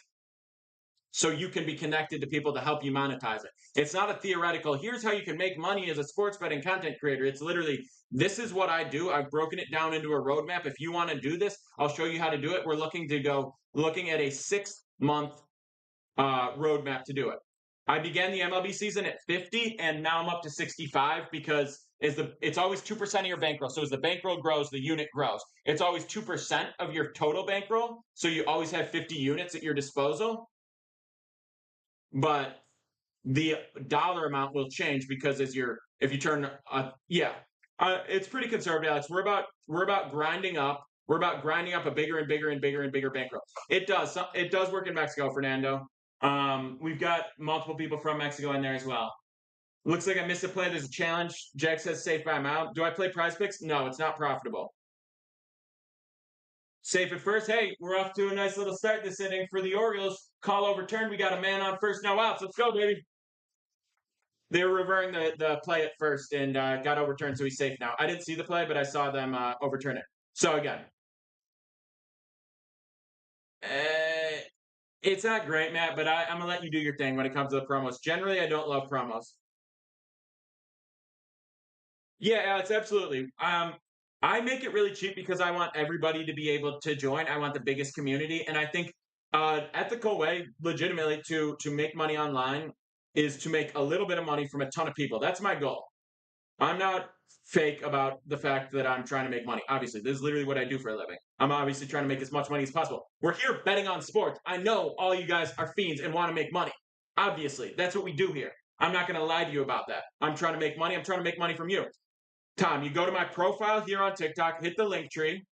so you can be connected to people to help you monetize it. It's not a theoretical, here's how you can make money as a sports betting content creator. It's literally, this is what I do. I've broken it down into a roadmap. If you want to do this, I'll show you how to do it. We're looking at a 6-month roadmap to do it. I began the MLB season at 50, and now I'm up to 65 because it's always 2% of your bankroll. So as the bankroll grows, the unit grows. It's always 2% of your total bankroll. So you always have 50 units at your disposal. But the dollar amount will change because if you turn, it's pretty conservative, Alex. We're about grinding up. We're about grinding up a bigger and bigger and bigger and bigger bankroll. It does work in Mexico, Fernando. We've got multiple people from Mexico in there as well. Looks like I missed a play. There's a challenge. Jack says safe by amount. Do I play Prize Picks? No, it's not profitable. Safe at first. Hey, we're off to a nice little start this inning for the Orioles. Call overturned. We got a man on first, no outs. Let's go, baby. They were reverting the play at first and got overturned, so he's safe now. I didn't see the play, but I saw them overturn it. So again, it's not great, Matt, but I'm going to let you do your thing when it comes to the promos. Generally, I don't love promos. Yeah, Alex, absolutely. I make it really cheap because I want everybody to be able to join. I want the biggest community, and I think ethical way, legitimately, to make money online is to make a little bit of money from a ton of people. That's my goal. I'm not fake about the fact that I'm trying to make money. Obviously, this is literally what I do for a living. I'm obviously trying to make as much money as possible. We're here betting on sports. I know all you guys are fiends and want to make money. Obviously, that's what we do here. I'm not going to lie to you about that. I'm trying to make money. I'm trying to make money from you. Tom, you go to my profile here on TikTok, hit the link tree,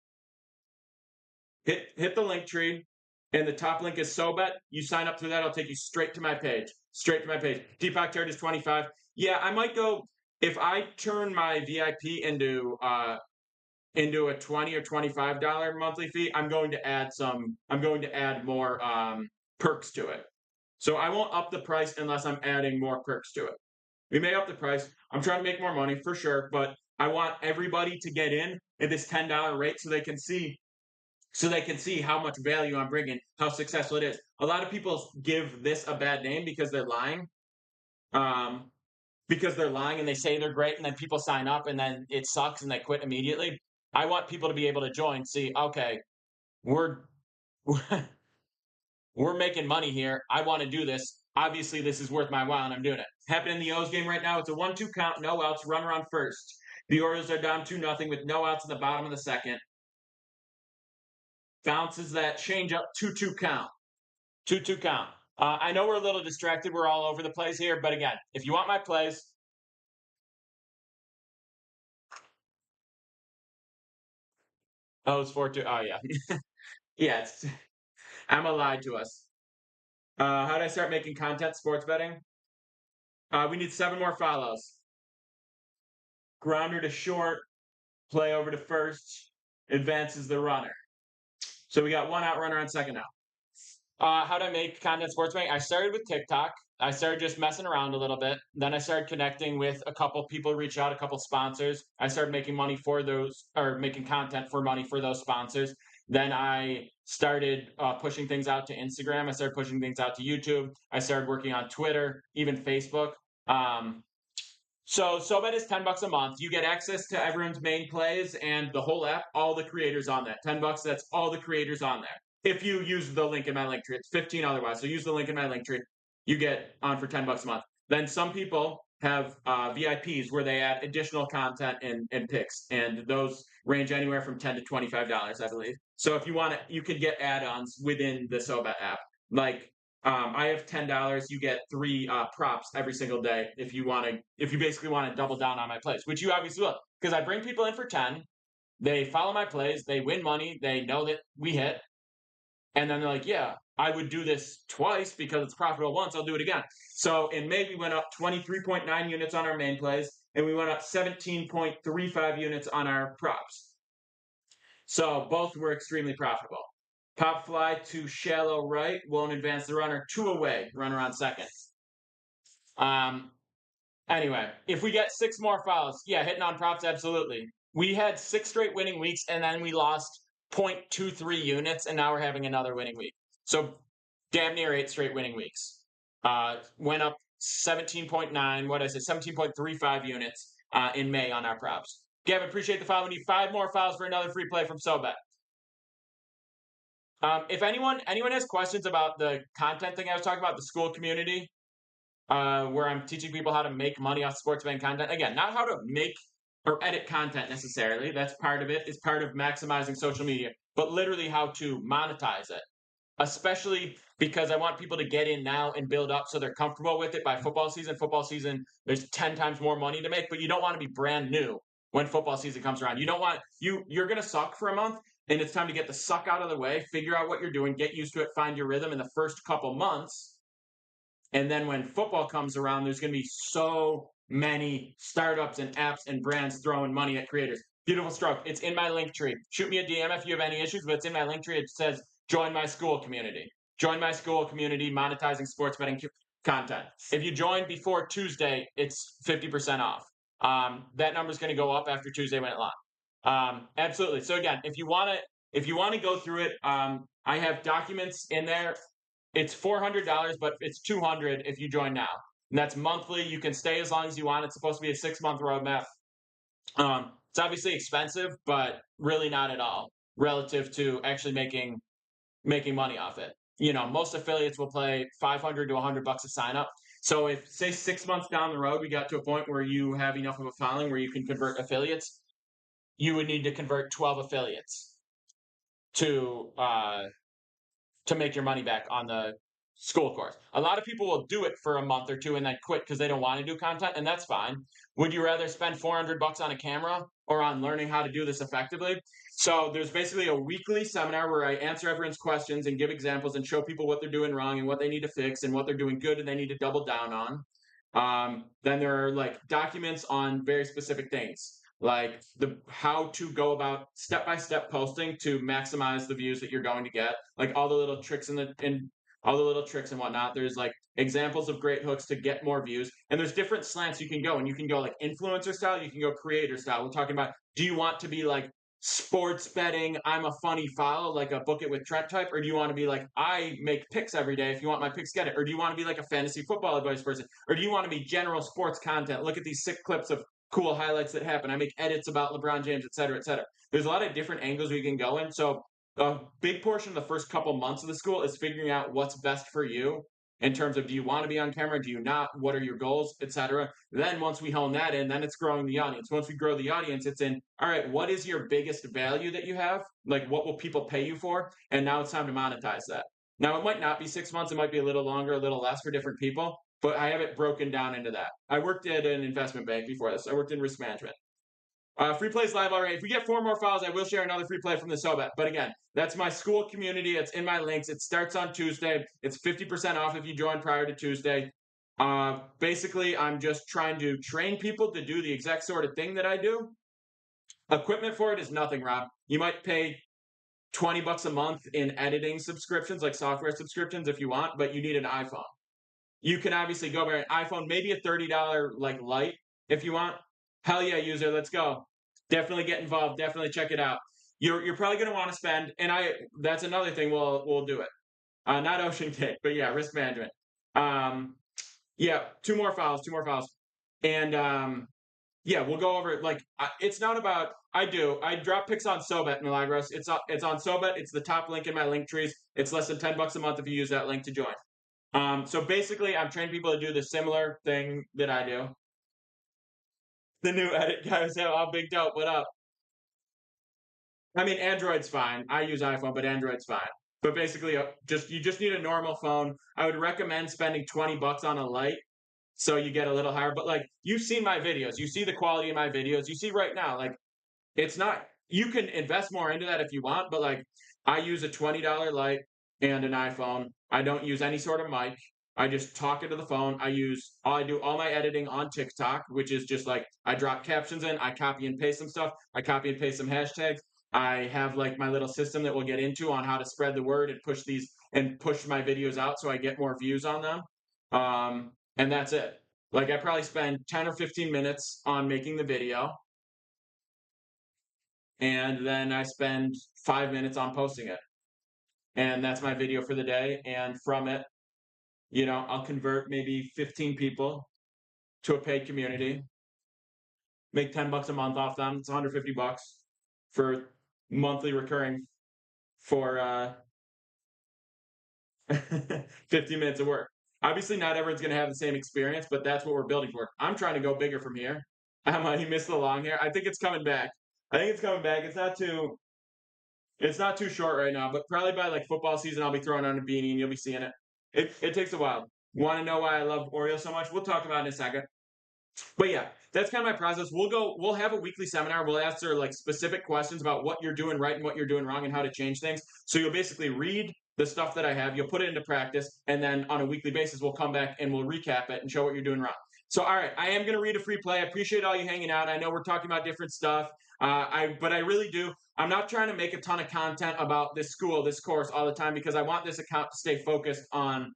hit the link tree, and the top link is SoBet. You sign up through that, I'll take you straight to my page. Straight to my page. Deepak Chart is 25. Yeah, I might go, if I turn my VIP into a $20 or $25 monthly fee, I'm going to add more perks to it. So I won't up the price unless I'm adding more perks to it. We may up the price. I'm trying to make more money for sure, but I want everybody to get in at this $10 rate so they can see how much value I'm bringing, how successful it is. A lot of people give this a bad name because they're lying. And they say they're great, and then people sign up and then it sucks and they quit immediately. I want people to be able to join, see, okay, we're we're making money here. I want to do this. Obviously, this is worth my while, and I'm doing it. Happening in the O's game right now. It's a 1-2 count, no outs, runner on first. The Orioles are down 2-0 with no outs in the bottom of the second. Bounces that changeup 2-2 count. 2-2 count. I know we're a little distracted. We're all over the place here, but again, if you want my plays, it's 4-2. Oh yeah, yeah. Emma lied to us. How did I start making content sports betting? We need 7 more follows. Grounder to short, play over to first, advances the runner. So we got 1 out, runner on second now. How to make content sports betting? I started with TikTok. I started just messing around a little bit. Then I started connecting with a couple people, reach out, a couple sponsors. I started making money for those, or making content for money for those sponsors. Then I started pushing things out to Instagram. I started pushing things out to YouTube. I started working on Twitter, even Facebook. So SoBet is $10 a month. You get access to everyone's main plays and the whole app, all the creators on that. $10, that's all the creators on there. If you use the link in my link tree, it's 15 otherwise. So use the link in my link tree. You get on for $10 a month. Then some people have VIPs where they add additional content and picks, and those range anywhere from $10 to $25, I believe. So if you want it, you can get add-ons within the SoBet app. Like I have $10. You get 3 props every single day if you basically want to double down on my plays, which you obviously will, because I bring people in for 10. They follow my plays, they win money, they know that we hit, and then they're like, yeah, I would do this twice because it's profitable once, I'll do it again. So in May, we went up 23.9 units on our main plays, and we went up 17.35 units on our props. So both were extremely profitable. Pop fly to shallow right, won't advance the runner, 2 away, runner on second. Anyway, if we get 6 more fouls, yeah, hitting on props, absolutely. We had 6 straight winning weeks, and then we lost 0.23 units, and now we're having another winning week. So damn near 8 straight winning weeks. Went up 17.9, what did I say, 17.35 units in May on our props. Gavin, appreciate the follow. We need 5 more fouls for another free play from SoBet. If anyone has questions about the content thing I was talking about, the school community, where I'm teaching people how to make money off sports betting content. Again, not how to make or edit content necessarily. That's part of it. It's part of maximizing social media, but literally how to monetize it. Especially because I want people to get in now and build up so they're comfortable with it by football season. Football season, there's 10 times more money to make, but you don't want to be brand new when football season comes around. You don't want you're gonna suck for a month, and it's time to get the suck out of the way, figure out what you're doing, get used to it, find your rhythm in the first couple months. And then when football comes around, there's going to be so many startups and apps and brands throwing money at creators. Beautiful stroke. It's in my link tree. Shoot me a DM if you have any issues, but it's in my link tree. It says, join my school community. Join my school community, monetizing sports betting content. If you join before Tuesday, it's 50% off. That number is going to go up after Tuesday when it launches. Absolutely. So again, if you want to go through it, I have documents in there. It's $400, but it's $200 if you join now. And that's monthly. You can stay as long as you want. It's supposed to be a 6-month roadmap. It's obviously expensive, but really not at all relative to actually making money off it. You know, most affiliates will play $500 to $100 a sign up. So if, say, 6 months down the road, we got to a point where you have enough of a following where you can convert affiliates, you would need to convert 12 affiliates to make your money back on the school course. A lot of people will do it for a month or 2 and then quit because they don't want to do content, and that's fine. Would you rather spend $400 on a camera or on learning how to do this effectively? So there's basically a weekly seminar where I answer everyone's questions and give examples and show people what they're doing wrong and what they need to fix and what they're doing good and they need to double down on. Then there are like documents on very specific things, like the how to go about step-by-step posting to maximize the views that you're going to get, like all the little tricks in all the little tricks and whatnot. There's like examples of great hooks to get more views, and there's different slants you can go, and you can go like influencer style, you can go creator style. We're talking about, do you want to be like sports betting, I'm a funny follow, like a book it with Trent type, or do you want to be like, I make picks every day, if you want my picks, get it? Or do you want to be like a fantasy football advice person? Or do you want to be general sports content, look at these sick clips of cool highlights that happen, I make edits about LeBron James, et cetera, et cetera. There's a lot of different angles we can go in. So a big portion of the first couple months of the school is figuring out what's best for you in terms of, do you want to be on camera, do you not, what are your goals, etc. Then once we hone that in, then it's growing the audience. Once we grow the audience, it's in, all right, what is your biggest value that you have? Like, what will people pay you for? And now it's time to monetize that. Now, it might not be 6 months, it might be a little longer, a little less for different people, but I have it broken down into that. I worked at an investment bank before this. I worked in risk management. Free plays live already. If we get 4 more files, I will share another free play from the SoBet. But again, that's my school community. It's in my links. It starts on Tuesday. It's 50% off if you join prior to Tuesday. Basically, I'm just trying to train people to do the exact sort of thing that I do. Equipment for it is nothing, Rob. You might pay $20 a month in editing subscriptions, like software subscriptions if you want, but you need an iPhone. You can obviously go buy an iPhone, maybe a $30 like light if you want. Hell yeah, user, let's go. Definitely get involved. Definitely check it out. You're probably going to want to spend, and that's another thing we'll do it. Not Ocean Cake, but yeah, risk management. Yeah, two more fouls, and yeah, we'll go over it. Like, it's not about. I drop picks on Sobet, Milagros. It's on Sobet. It's the top link in my link trees. It's less than $10 a month if you use that link to join. So basically, I'm training people to do the similar thing that I do. The new edit guys have all big dope. What up? I mean, Android's fine. I use iPhone, but Android's fine. But basically, you just need a normal phone. I would recommend spending $20 on a light so you get a little higher. But like, you've seen my videos, you see the quality of my videos. You see right now, like, it's not. You can invest more into that if you want, but like, I use a $20 light and an iPhone. I don't use any sort of mic. I just talk into the phone. I do all my editing on TikTok, which is just like I drop captions in, I copy and paste some stuff, I copy and paste some hashtags. I have like my little system that we'll get into on how to spread the word and push my videos out so I get more views on them. And that's it. Like, I probably spend 10 or 15 minutes on making the video, and then I spend 5 minutes on posting it. And that's my video for the day. And from it, I'll convert maybe 15 people to a paid community, make $10 a month off them. It's 150 bucks for monthly recurring for 15 minutes of work. Obviously, not everyone's going to have the same experience, but that's what we're building for. I'm trying to go bigger from here. He missed the long hair. I think it's coming back. I think it's coming back. It's not too short right now, but probably by like football season, I'll be throwing on a beanie and you'll be seeing it. It takes a while. Want to know why I love Oreo so much? We'll talk about it in a second. But yeah, that's kind of my process. We'll have a weekly seminar. We'll answer like specific questions about what you're doing right and what you're doing wrong and how to change things. So you'll basically read the stuff that I have, you'll put it into practice, and then on a weekly basis, we'll come back and we'll recap it and show what you're doing wrong. So, all right, I am going to read a free play. I appreciate all you hanging out. I know we're talking about different stuff, but I really do. I'm not trying to make a ton of content about this school, this course all the time, because I want this account to stay focused on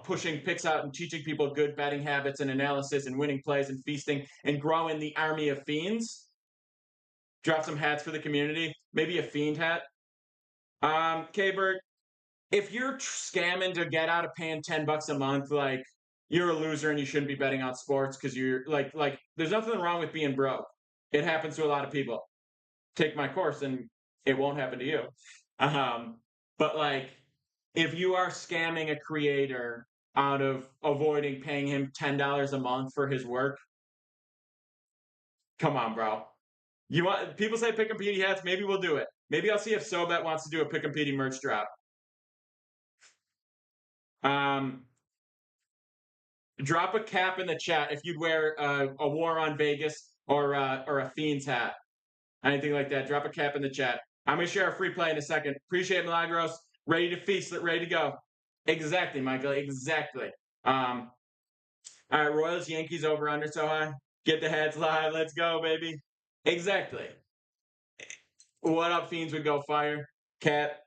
pushing picks out and teaching people good betting habits and analysis and winning plays and feasting and growing the army of fiends. Drop some hats for the community, maybe a fiend hat. K-Bird, if you're scamming to get out of paying $10 a month, like, you're a loser and you shouldn't be betting on sports because you're like there's nothing wrong with being broke. It happens to a lot of people. Take my course and it won't happen to you. But like, if you are scamming a creator out of avoiding paying him $10 a month for his work, come on, bro. You want people say pick and PD hats? Maybe we'll do it. Maybe I'll see if Sobet wants to do a pick and PD merch drop. Drop a cap in the chat if you'd wear a War on Vegas or a Fiends hat, anything like that. Drop a cap in the chat. I'm gonna share a free play in a second. Appreciate it, Milagros. Ready to feast, ready to go. Exactly, Michael. Exactly. All right, Royals, Yankees over under so high. Get the heads live. Let's go, baby. Exactly. What up, Fiends would go fire. Cap.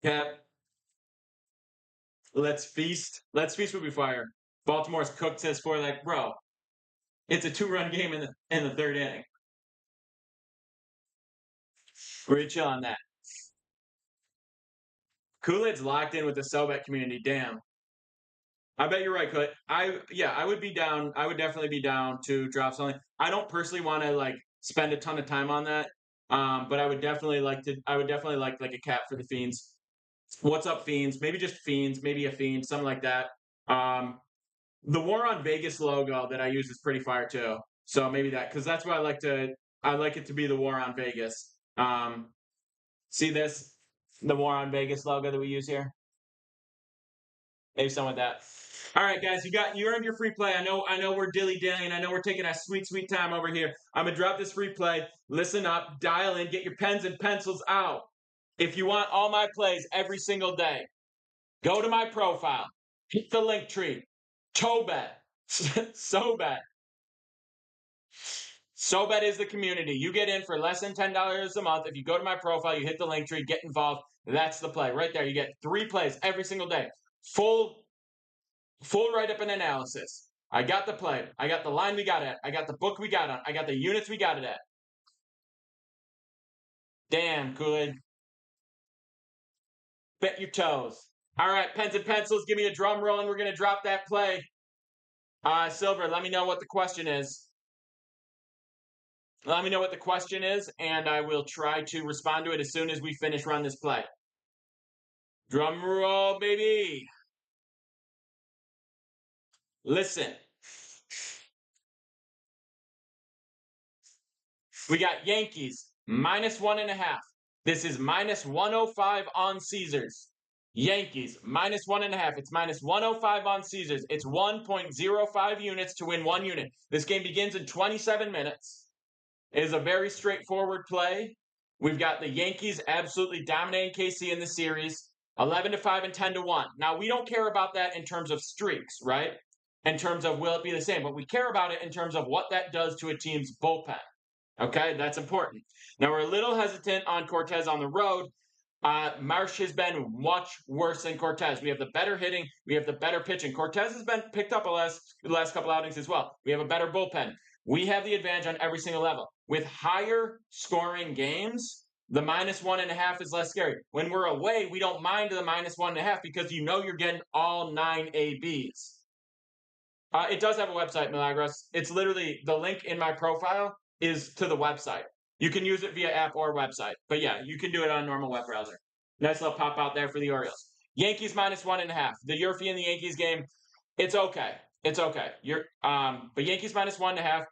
Cap. Let's feast. Let's feast would be fire. Baltimore's cooked says for like, bro. It's a 2-run game in the third inning. We're chill on that. Kool-Aid's locked in with the Sobet community. Damn. I bet you're right, Kool-Aid. I would be down. I would definitely be down to drop something. I don't personally want to like spend a ton of time on that. But I would definitely like to. I would definitely like a cap for the Fiends. What's up, Fiends? Maybe just Fiends. Maybe a Fiend, something like that. The War on Vegas logo that I use is pretty fire too. So maybe that, because that's what I like to. I like it to be the War on Vegas. See this? The War on Vegas logo that we use here. Maybe some of that. All right, guys, you earned your free play. I know we're dilly-dallying. I know we're taking a sweet time over here. I'm gonna drop this free play. Listen up, dial in, get your pens and pencils out. If you want all my plays every single day, go to my profile, hit the link tree, Tobet, Sobet. Sobet is the community. You get in for less than $10 a month. If you go to my profile, you hit the link tree, get involved. That's the play right there. You get 3 plays every single day. Full write-up and analysis. I got the play. I got the line we got at. I got the book we got on. I got the units we got it at. Damn, Kool-Aid. Bet your toes. All right, pens and pencils, give me a drum roll, and we're going to drop that play. Silver, let me know what the question is. Let me know what the question is, and I will try to respond to it as soon as we finish run this play. Drum roll, baby. Listen. We got Yankees -1.5. This is -105 on Caesars. Yankees -1.5. It's -105 on Caesars. It's 1.05 units to win 1 unit. This game begins in 27 minutes. It is a very straightforward play. We've got the Yankees absolutely dominating KC in the series, 11-5 and 10-1. Now, we don't care about that in terms of streaks, right? In terms of will it be the same, but we care about it in terms of what that does to a team's bullpen. Okay, that's important. Now, we're a little hesitant on Cortez on the road. Marsh has been much worse than Cortez. We have the better hitting. We have the better pitching. Cortez has been picked up the last couple outings as well. We have a better bullpen. We have the advantage on every single level. With higher scoring games, the -1.5 is less scary. When we're away, we don't mind the -1.5 because you know you're getting all 9 ABs. It does have a website, Milagros. It's literally the link in my profile is to the website. You can use it via app or website. But yeah, you can do it on a normal web browser. Nice little pop out there for the Orioles. Yankees -1.5. The Yurfie and the Yankees game, it's okay. It's okay. But Yankees -1.5.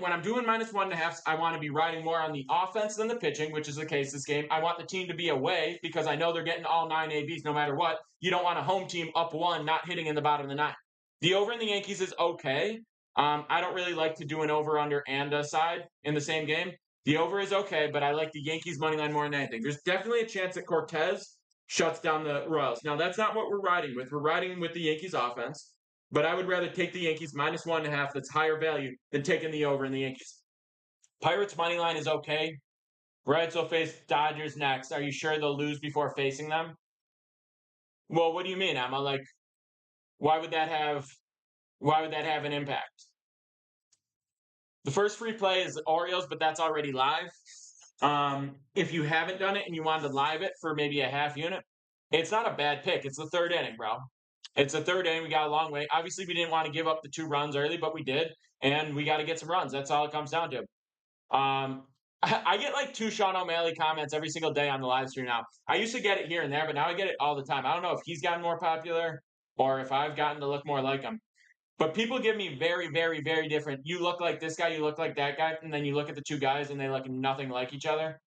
When I'm doing -1.5s, I want to be riding more on the offense than the pitching, which is the case this game. I want the team to be away because I know they're getting all 9 ABs no matter what. You don't want a home team up 1 not hitting in the bottom of the 9. The over in the Yankees is okay. I don't really like to do an over, under, and a side in the same game. The over is okay, but I like the Yankees money line more than anything. There's definitely a chance that Cortez shuts down the Royals. Now, that's not what we're riding with. We're riding with the Yankees offense, but I would rather take the Yankees -1.5 that's higher value than taking the over in the Yankees. Pirates money line is okay. Reds will face Dodgers next. Are you sure they'll lose before facing them? Well, what do you mean, Emma? Like, why would that have an impact? The first free play is Orioles, but that's already live. If you haven't done it and you wanted to live it for maybe a half unit, it's not a bad pick. It's the third inning, bro. It's the third inning. We got a long way. Obviously, we didn't want to give up the 2 runs early, but we did, and we got to get some runs. That's all it comes down to. I get like 2 Sean O'Malley comments every single day on the live stream now. I used to get it here and there, but now I get it all the time. I don't know if he's gotten more popular or if I've gotten to look more like him. But people give me very, very, very different. You look like this guy, you look like that guy, and then you look at the 2 guys and they look nothing like each other.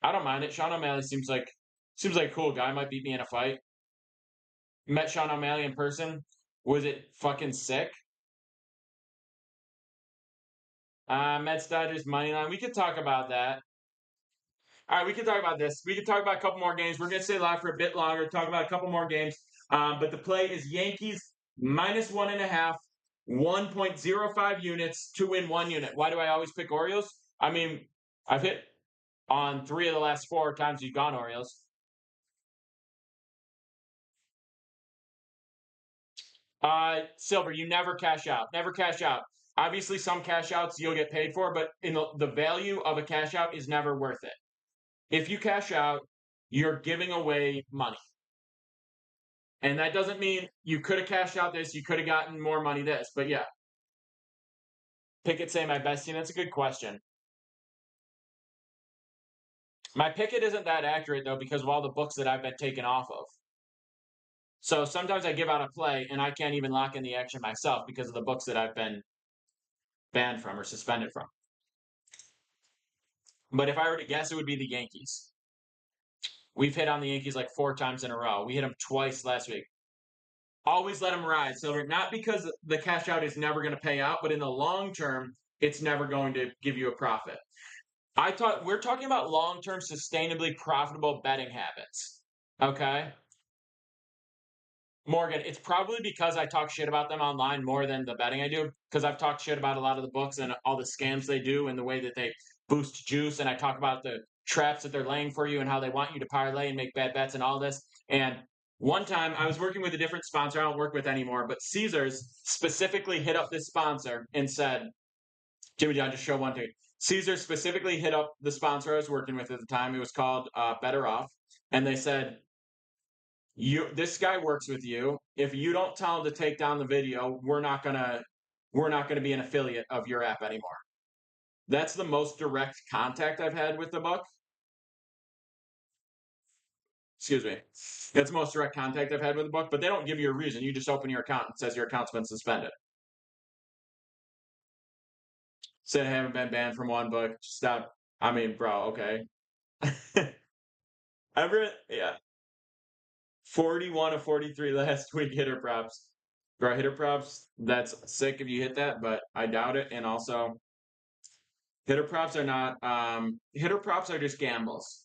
I don't mind it. Sean O'Malley seems like a cool guy. Might beat me in a fight. Met Sean O'Malley in person. Was it fucking sick? Mets Dodgers money line. We could talk about that. All right, we can talk about this. We can talk about a couple more games. We're going to stay live for a bit longer, talk about a couple more games. But the play is Yankees -1.5, 1.05 units to win 1 unit. Why do I always pick Orioles? I mean, I've hit on 3 of the last 4 times you've gone Orioles. Silver, you never cash out. Never cash out. Obviously, some cash outs you'll get paid for, but in the value of a cash out is never worth it. If you cash out, you're giving away money. And that doesn't mean you could have cashed out this, you could have gotten more money this, but yeah. Pickett say my best team. That's a good question. My Pickett isn't that accurate though because of all the books that I've been taken off of. So sometimes I give out a play and I can't even lock in the action myself because of the books that I've been banned from or suspended from. But if I were to guess, it would be the Yankees. We've hit on the Yankees like 4 times in a row. We hit them twice last week. Always let them ride, Silver. Not because the cash out is never going to pay out, but in the long term, it's never going to give you a profit. We're talking about long-term, sustainably profitable betting habits. Okay? Morgan, it's probably because I talk shit about them online more than the betting I do, because I've talked shit about a lot of the books and all the scams they do and the way that they boost juice, and I talk about the traps that they're laying for you and how they want you to parlay and make bad bets and all this. And one time I was working with a different sponsor I don't work with anymore, but Caesars specifically hit up this sponsor and said, Jimmy John, just show one to you. Caesars specifically hit up the sponsor I was working with at the time. It was called Better Off. And they said, This guy works with you. If you don't tell him to take down the video, we're not gonna be an affiliate of your app anymore. That's the most direct contact I've had with the book. Excuse me. That's the most direct contact I've had with the book, but they don't give you a reason. You just open your account and it says your account's been suspended. Said I haven't been banned from one book. Stop. I mean, bro, okay. Yeah. 41 of 43 last week hitter props. Bro, hitter props, that's sick if you hit that, but I doubt it. And also, hitter props are not hitter props are just gambles.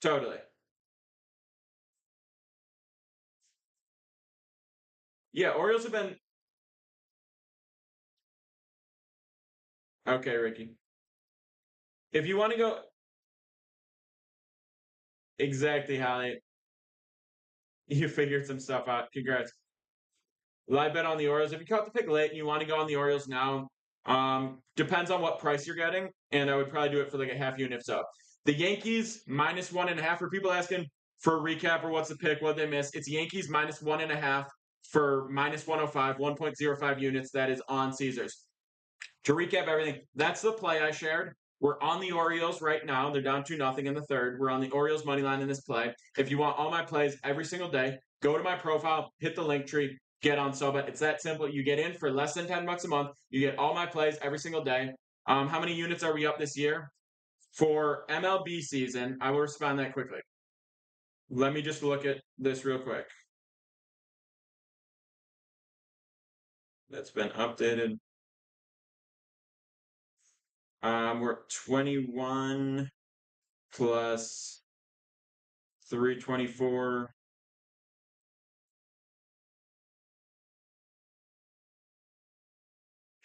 Totally. Yeah, Orioles have been okay, Ricky. If you want to go exactly, Holly, you figured some stuff out. Congrats. Live bet on the Orioles. If you caught the pick late and you want to go on the Orioles now, depends on what price you're getting, and I would probably do it for like a half unit if so. The Yankees -1.5 for people asking for a recap or what's the pick, what they miss. It's Yankees -1.5 for -105, 1.05 units. That is on Caesars. To recap everything, that's the play I shared. We're on the Orioles right now. They're down 2-0 in the third. We're on the Orioles money line in this play. If you want all my plays every single day, go to my profile, hit the link tree, get on SoBet. It's that simple. You get in for less than $10 a month. You get all my plays every single day. How many units are we up this year? For MLB season, I will respond that quickly. Let me just look at this real quick. That's been updated. We're at 21 plus 324.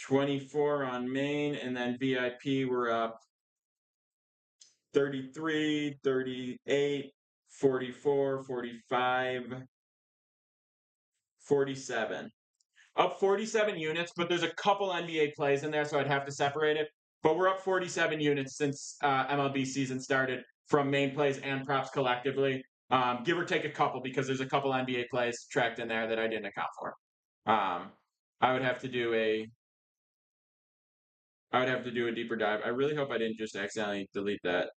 24 on main, and then VIP we're up 33, 38, 44, 45, 47. Up 47 units, but there's a couple NBA plays in there, so I'd have to separate it. But we're up 47 units since MLB season started from main plays and props collectively. Give or take a couple, because there's a couple NBA plays tracked in there that I didn't account for. I would have to do a deeper dive. I really hope I didn't just accidentally delete that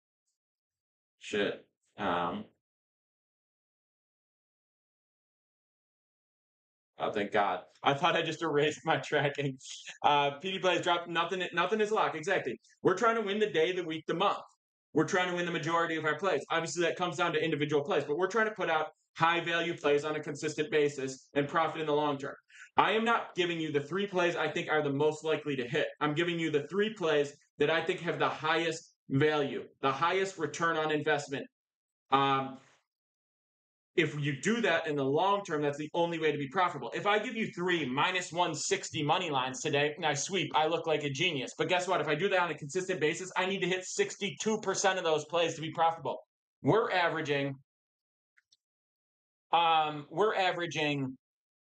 shit. Oh, thank God. I thought I just erased my tracking. PD plays dropped. Nothing is locked. Exactly. We're trying to win the day, the week, the month. We're trying to win the majority of our plays. Obviously, that comes down to individual plays, but we're trying to put out high value plays on a consistent basis and profit in the long term. I am not giving you the 3 plays I think are the most likely to hit. I'm giving you the 3 plays that I think have the highest value, the highest return on investment. If you do that in the long term, that's the only way to be profitable. If I give you 3 -160 money lines today and I sweep, I look like a genius. But guess what? If I do that on a consistent basis, I need to hit 62% of those plays to be profitable. We're averaging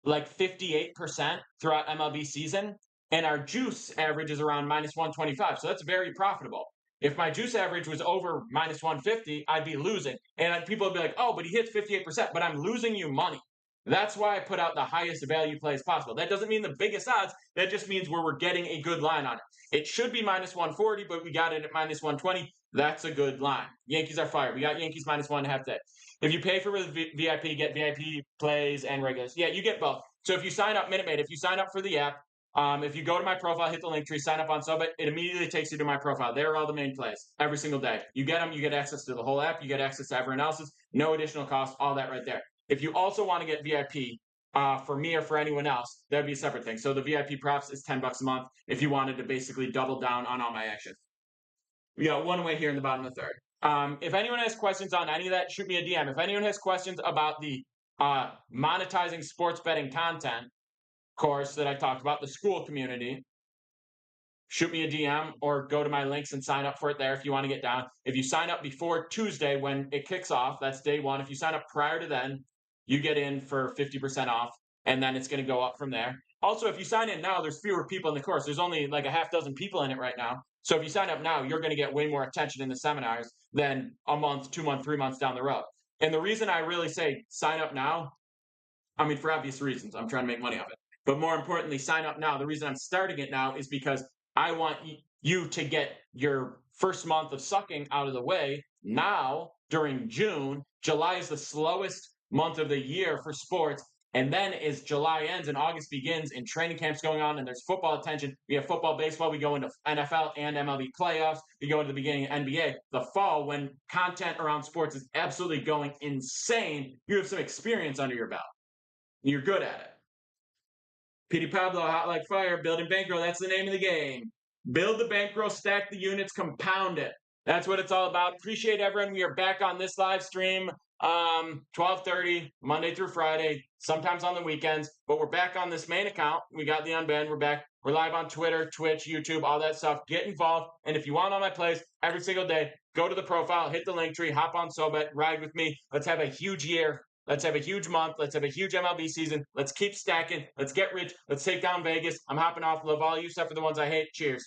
like 58% throughout MLB season, and our juice average is around -125. So that's very profitable. If my juice average was over -150, I'd be losing. And people would be like, oh, but he hits 58%, but I'm losing you money. That's why I put out the highest value plays possible. That doesn't mean the biggest odds. That just means where we're getting a good line on it. It should be -140, but we got it at -120. That's a good line. Yankees are fired. We got Yankees -1.5 today. If you pay for the VIP, get VIP plays and regulars. Yeah, you get both. So if you sign up, Minute Maid, if you sign up for the app, if you go to my profile, hit the link tree, sign up on SoBet, it immediately takes you to my profile. There are all the main plays every single day. You get them, you get access to the whole app, you get access to everyone else's, no additional cost, all that right there. If you also want to get VIP for me or for anyone else, that'd be a separate thing. So the VIP props is $10 a month if you wanted to basically double down on all my action. We got one way here in the bottom of the third. If anyone has questions on any of that, shoot me a DM. If anyone has questions about the monetizing sports betting content course that I talked about, the school community, shoot me a DM or go to my links and sign up for it there if you want to get down. If you sign up before Tuesday when it kicks off, that's day 1. If you sign up prior to then, you get in for 50% off, and then it's going to go up from there. Also, if you sign in now, there's fewer people in the course. There's only like a half dozen people in it right now. So if you sign up now, you're going to get way more attention in the seminars than a month, 2 months, 3 months down the road. And the reason I really say sign up now, I mean, for obvious reasons, I'm trying to make money off it. But more importantly, sign up now. The reason I'm starting it now is because I want you to get your first month of sucking out of the way now during June. July is the slowest month of the year for sports. And then as July ends and August begins and training camps going on and there's football attention, we have football, baseball, we go into NFL and MLB playoffs, we go into the beginning of NBA. The fall, when content around sports is absolutely going insane, you have some experience under your belt. You're good at it. Petey Pablo, hot like fire, building bankroll. That's the name of the game. Build the bankroll, stack the units, compound it. That's what it's all about. Appreciate everyone. We are back on this live stream, 12:30 Monday through Friday, sometimes on the weekends. But we're back on this main account. We got the unbanned. We're back. We're live on Twitter, Twitch, YouTube, all that stuff. Get involved. And if you want all my plays every single day, go to the profile, hit the link tree, hop on SoBet, ride with me. Let's have a huge year. Let's have a huge month. Let's have a huge MLB season. Let's keep stacking. Let's get rich. Let's take down Vegas. I'm hopping off. Love all you except for the ones I hate. Cheers.